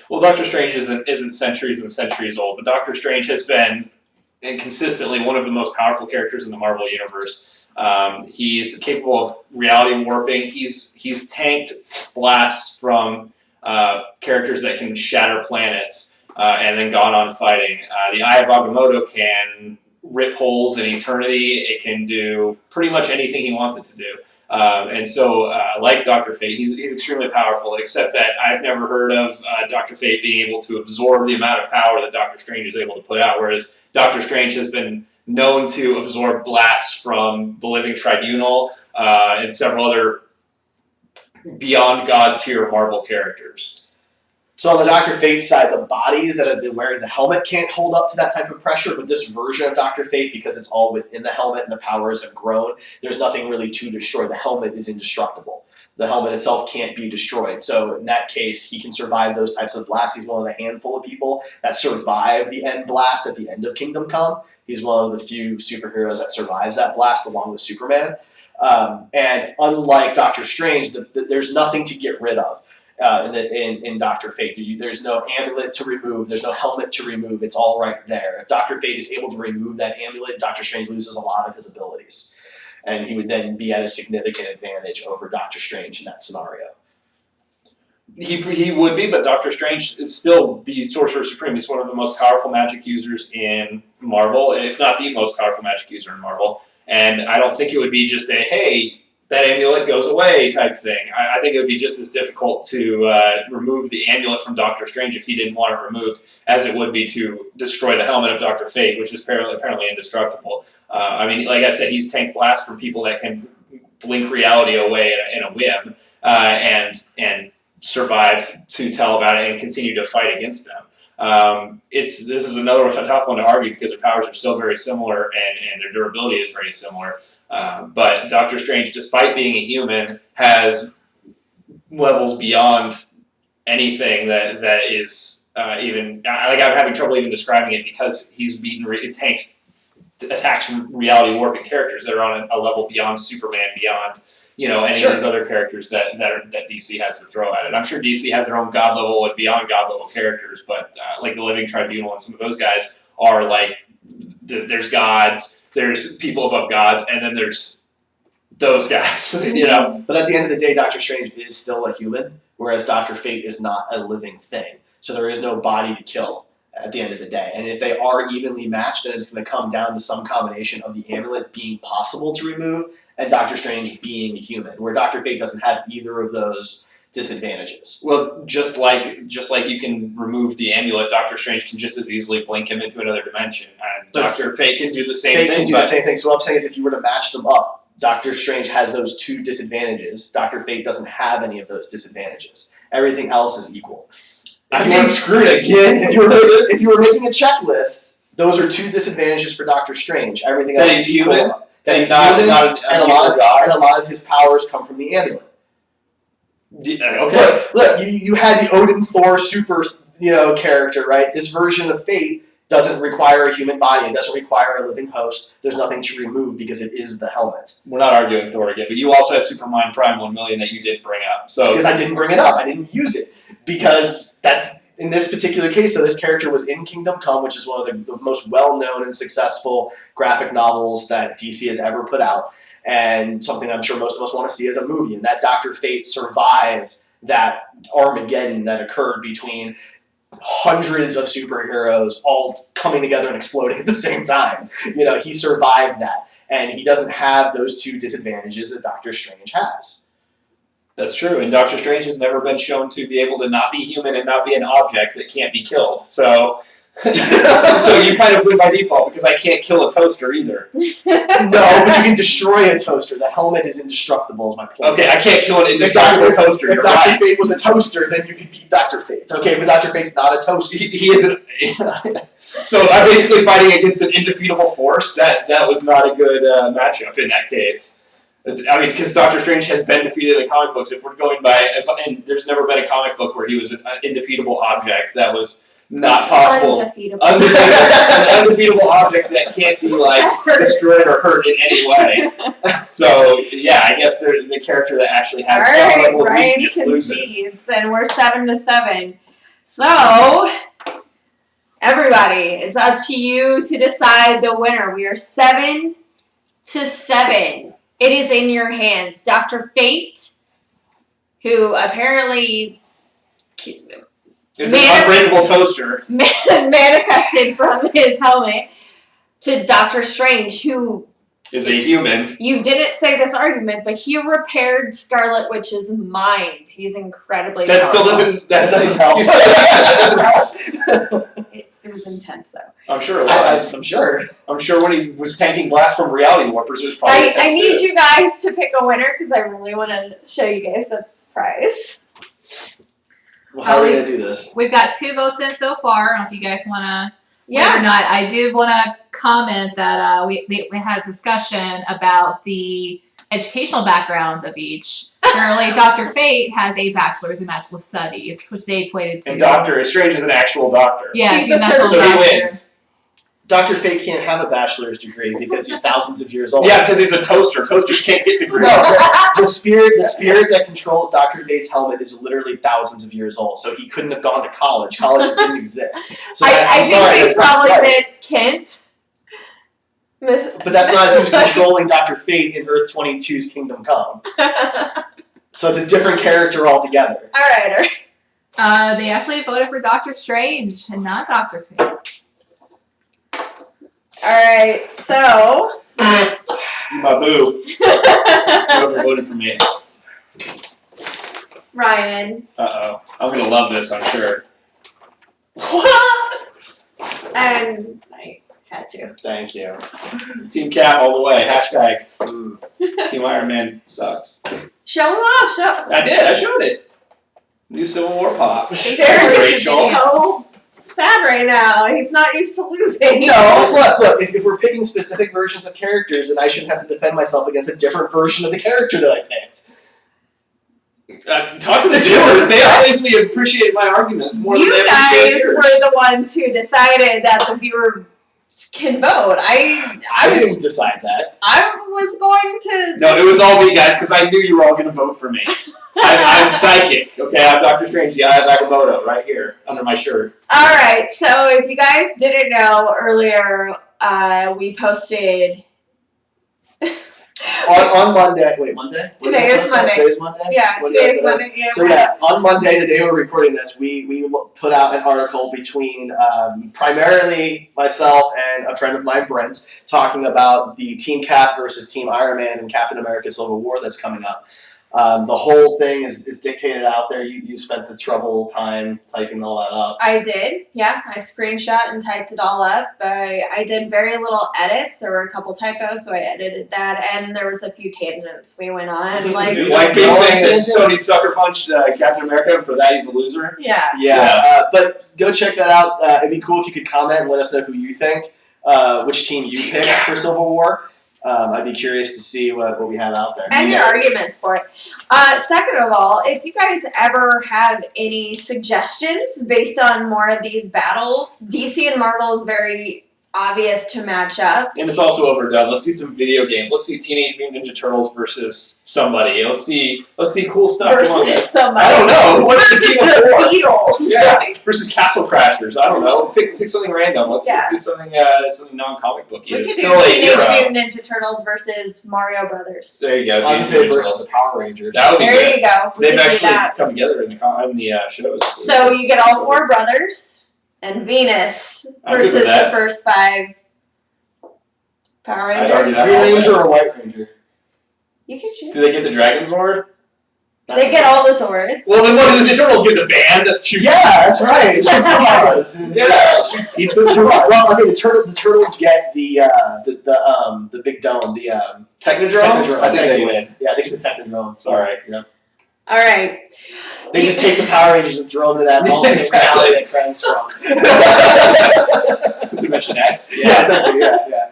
Well, Doctor Strange isn't centuries and centuries old, but Doctor Strange has been and consistently one of the most powerful characters in the Marvel Universe. He's capable of reality warping. He's tanked blasts from characters that can shatter planets. And then gone on fighting. The Eye of Agamotto can rip holes in eternity. It can do pretty much anything he wants it to do. Like Dr. Fate, he's extremely powerful, except that I've never heard of Dr. Fate being able to absorb the amount of power that Dr. Strange is able to put out, whereas Dr. Strange has been known to absorb blasts from the Living Tribunal and several other beyond God tier Marvel characters. So on the Dr. Fate side, the bodies that have been wearing the helmet can't hold up to that type of pressure, but this version of Dr. Fate, because it's all within the helmet and the powers have grown, there's nothing really to destroy. The helmet is indestructible. The helmet itself can't be destroyed. So in that case, he can survive those types of blasts. He's one of the handful of people that survive the end blast at the end of Kingdom Come. He's one of the few superheroes that survives that blast along with Superman. And unlike Doctor Strange, there's nothing to get rid of. In Dr. Fate. There's no amulet to remove. There's no helmet to remove. It's all right there. If Dr. Fate is able to remove that amulet, Dr. Strange loses a lot of his abilities. And he would then be at a significant advantage over Doctor Strange in that scenario. He would be, but Doctor Strange is still the Sorcerer Supreme. He's one of the most powerful magic users in Marvel, if not the most powerful magic user in Marvel. And I don't think it would be just a, hey, that amulet goes away type thing. I think it would be just as difficult to remove the amulet from Doctor Strange if he didn't want it removed as it would be to destroy the helmet of Dr. Fate, which is apparently indestructible. I mean, like I said, he's tank blast from people that can blink reality away in a whim and survive to tell about it and continue to fight against them. This is another tough one to argue because their powers are still very similar and their durability is very similar. But Doctor Strange, despite being a human, has levels beyond anything that is even like I'm having trouble even describing it because he's attacks reality warping characters that are on a level beyond Superman, beyond any of those other characters that DC has to throw at it. I'm sure DC has their own god level and beyond god level characters, but like the Living Tribunal and some of those guys are like there's gods. There's people above gods, and then there's those guys, But at the end of the day, Doctor Strange is still a human, whereas Dr. Fate is not a living thing. So there is no body to kill at the end of the day. And if they are evenly matched, then it's going to come down to some combination of the amulet being possible to remove and Doctor Strange being a human, where Dr. Fate doesn't have either of those disadvantages. Well, just like you can remove the amulet, Doctor Strange can just as easily blink him into another dimension, and Dr. Fate can do the same thing. Fate can do the same thing. So what I'm saying is, if you were to match them up, Doctor Strange has those two disadvantages. Dr. Fate doesn't have any of those disadvantages. Everything else is equal. I'm being screwed again. If you were making a checklist, those are two disadvantages for Doctor Strange. Everything else is human. equal. That he's human, and a lot of his powers come from the amulet. Okay. Look, you had the Odin Thor super, character, right? This version of Fate doesn't require a human body. It doesn't require a living host. There's nothing to remove because it is the helmet. We're not arguing Thor again, but you also had Supermind Prime 1 million that you didn't bring up. So because I didn't bring it up, I didn't use it because that's in this particular case. So this character was in Kingdom Come, which is one of the most well-known and successful graphic novels that DC has ever put out. And something I'm sure most of us want to see as a movie. And that Dr. Fate survived that Armageddon that occurred between hundreds of superheroes all coming together and exploding at the same time. He survived that. And he doesn't have those two disadvantages that Doctor Strange has. That's true. And Doctor Strange has never been shown to be able to not be human and not be an object that can't be killed. So... so you kind of win by default because I can't kill a toaster either. No, but you can destroy a toaster. The helmet is indestructible, is my point. Okay, I can't kill an indestructible toaster. If Dr. Fate was a toaster, then you could beat Dr. Fate. Okay, but Dr. Fate's not a toaster. He isn't. So I'm basically fighting against an indefeatable force. That was not a good matchup in that case. I mean, because Doctor Strange has been defeated in the comic books. If we're going by, and there's never been a comic book where he was an indefeatable object that was not possible. Undefeatable. An undefeatable object that can't be destroyed or hurt in any way. So yeah, I guess the character that actually has some level of Ryan weakness loses. concedes, and we're 7-7. So everybody, it's up to you to decide the winner. We are 7-7. It is in your hands. Dr. Fate, who apparently It's an unbreakable toaster. manifested from his helmet, to Doctor Strange, who is a human. You didn't say this argument, but he repaired Scarlet Witch's mind. He's incredibly That powerful. That doesn't help. That doesn't help. It was intense, though. I'm sure it was. I'm sure. I'm sure when he was tanking blast from reality warpers, it was probably. I need you guys to pick a winner because I really want to show you guys the prize. Well, how are we going to do this? We've got 2 votes in so far. I don't know if you guys want to Yeah. or not. I did want to comment that we had a discussion about the educational backgrounds of each. Apparently, Dr. Fate has a bachelor's in magical studies, which they equated to. And Doctor Strange is an actual doctor. Yeah, He's he's a a medical So he doctor. wins. Dr. Fate can't have a bachelor's degree because he's thousands of years old. Yeah, because he's a toaster. Toasters can't get degrees. No, the spirit that controls Dr. Fate's helmet is literally thousands of years old. So he couldn't have gone to college. Colleges didn't exist. So I think they that's not probably right. meant Kent. But that's not who's controlling Dr. Fate in Earth 22's Kingdom Come. So it's a different character altogether. All right. They actually voted for Doctor Strange and not Dr. Fate. All right. So You my boo. Whoever voted for me. Ryan. I'm gonna love this, I'm sure. And I had to. Thank you. Team Cap all the way. Hashtag Mm. Team Iron Man sucks. Show him off. Show. I did. I showed it. New Civil War pop. Derek is Rachel. so sad right now. He's not used to losing. No, look. If we're picking specific versions of characters, then I shouldn't have to defend myself against a different version of the character that I picked. Talk to the viewers. They obviously appreciate my arguments more than You they guys appreciate yours. were the ones who decided that the viewer can vote. I didn't decide that. was going to. No, it was all me, guys, because I knew you were all going to vote for me. I'm psychic. Okay, I'm Dr. Strange, the Eye of Agamotto, right here under my shirt. All right. So if you guys didn't know earlier, we posted. On Monday. Wait, Monday? Today is Monday. Today is Monday? Yeah, What today did I is put up? Monday. Yeah, So yeah, on Monday, the day we're recording this, we put out an article between primarily myself and a friend of mine, Brent, talking about the Team Cap versus Team Iron Man and Captain America Civil War that's coming up. The whole thing is dictated out there. You spent the trouble time typing all that up. I did. Yeah, I screenshot and typed it all up. I did very little edits. There were a couple typos, so I edited that, and there was a few tangents we went on. Like Big saying Tangents. Tony sucker punched Captain America, and for that he's a loser. Yeah. But go check that out. It'd be cool if you could comment and let us know who you think, which team you picked for Civil War. I'd be curious to see what we have out there. And your arguments for it. Second of all, if you guys ever have any suggestions based on more of these battles, DC and Marvel is very obvious to match up. And it's also overdone. Let's see some video games. Let's see Teenage Mutant Ninja Turtles versus somebody. Let's see cool stuff. Come on, Versus guys. somebody. I don't know. What's the Versus team the before? Beatles. Yeah, versus Castle Crashers. I don't know. Pick something random. Let's do something non-comic booky. We It's could still do a Teenage hero. Mutant Ninja Turtles versus Mario Brothers. There you go. I was going to Teenage say Mutant versus Turtles. the Power Rangers. That would be There good. you go. We They've could do actually that. come together in the shows. So you get all four brothers and Venus I'm good versus with the that. first 5 Power I'd argue Rangers. that. Green Ranger or White Ranger? You can choose. Do they get the Dragon Sword? They get all the swords. Well, then what do the Turtles get? The band that shoots? Yeah, that's right. It shoots pizzas. Yeah, shoots pizzas. Well, okay, the turtles get the big dome, the Technodrome? I think they win. Yeah, they get the Technodrome. Sorry. Yeah. All right. They just take the Power Rangers and throw them into that multi Exactly. that cranks from. Dimension X. Yeah.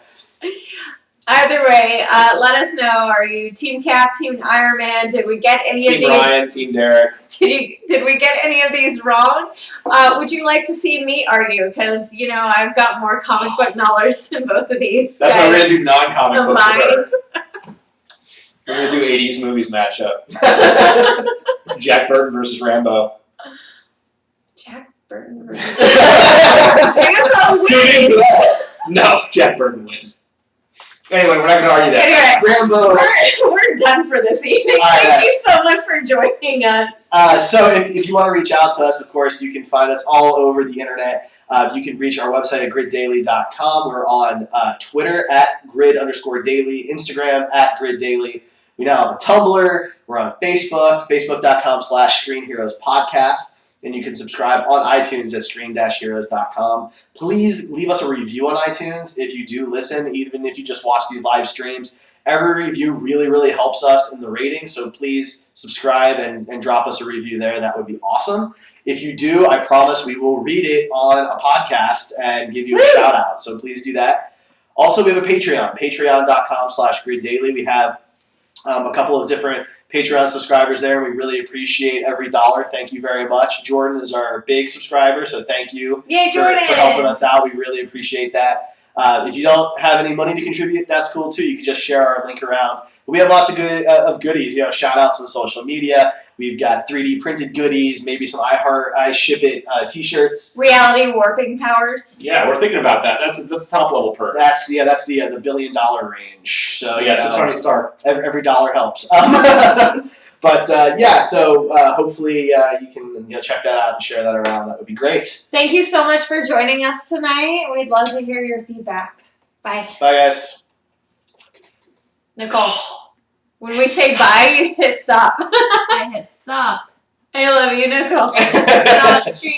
Either way, let us know. Are you Team Cap, Team Iron Man? Did we get any of Team these? Ryan, Team Derek. Did we get any of these wrong? Would you like to see me argue? Because I've got more comic book knowledge than both of these. That's why we're guys gonna do non-comic books. combined. We're gonna do 80s movies matchup. Jack Burton versus Rambo. Jack Burton. No, Jack Burton wins. Anyway, we're not gonna argue that. Anyway, Rambo. we're done for this evening. All right. Thank you so much for joining us. So if you want to reach out to us, of course, you can find us all over the internet. You can reach our website at griddaily.com. We're on Twitter at grid_daily, Instagram at griddaily. We now have a Tumblr. We're on Facebook, facebook.com/Screen Heroes Podcast. And you can subscribe on iTunes at screen-heroes.com. Please leave us a review on iTunes if you do listen, even if you just watch these live streams. Every review really, really helps us in the rating, so please subscribe and drop us a review there. That would be awesome. If you do, I promise we will read it on a podcast and give you a shout out. So please do that. Also, we have a Patreon, patreon.com/griddaily. We have a couple of different Patreon subscribers there. We really appreciate every dollar. Thank you very much. Jordan is our big subscriber, so thank you Yay, for Jordan! helping us out. We really appreciate that. If you don't have any money to contribute, that's cool too. You can just share our link around. But we have lots of goodies. Shout outs on social media. We've got 3D printed goodies, maybe some I Ship It t-shirts. Reality warping powers. Yeah, we're thinking about that. That's top level perk. That's the $1 billion range. So So Tony Stark. every dollar helps. But hopefully you can check that out and share that around. That would be great. Thank you so much for joining us tonight. We'd love to hear your feedback. Bye. Bye, guys. Nicole, when we say bye, you hit stop. I hit stop. I love you, Nicole. Stop stream.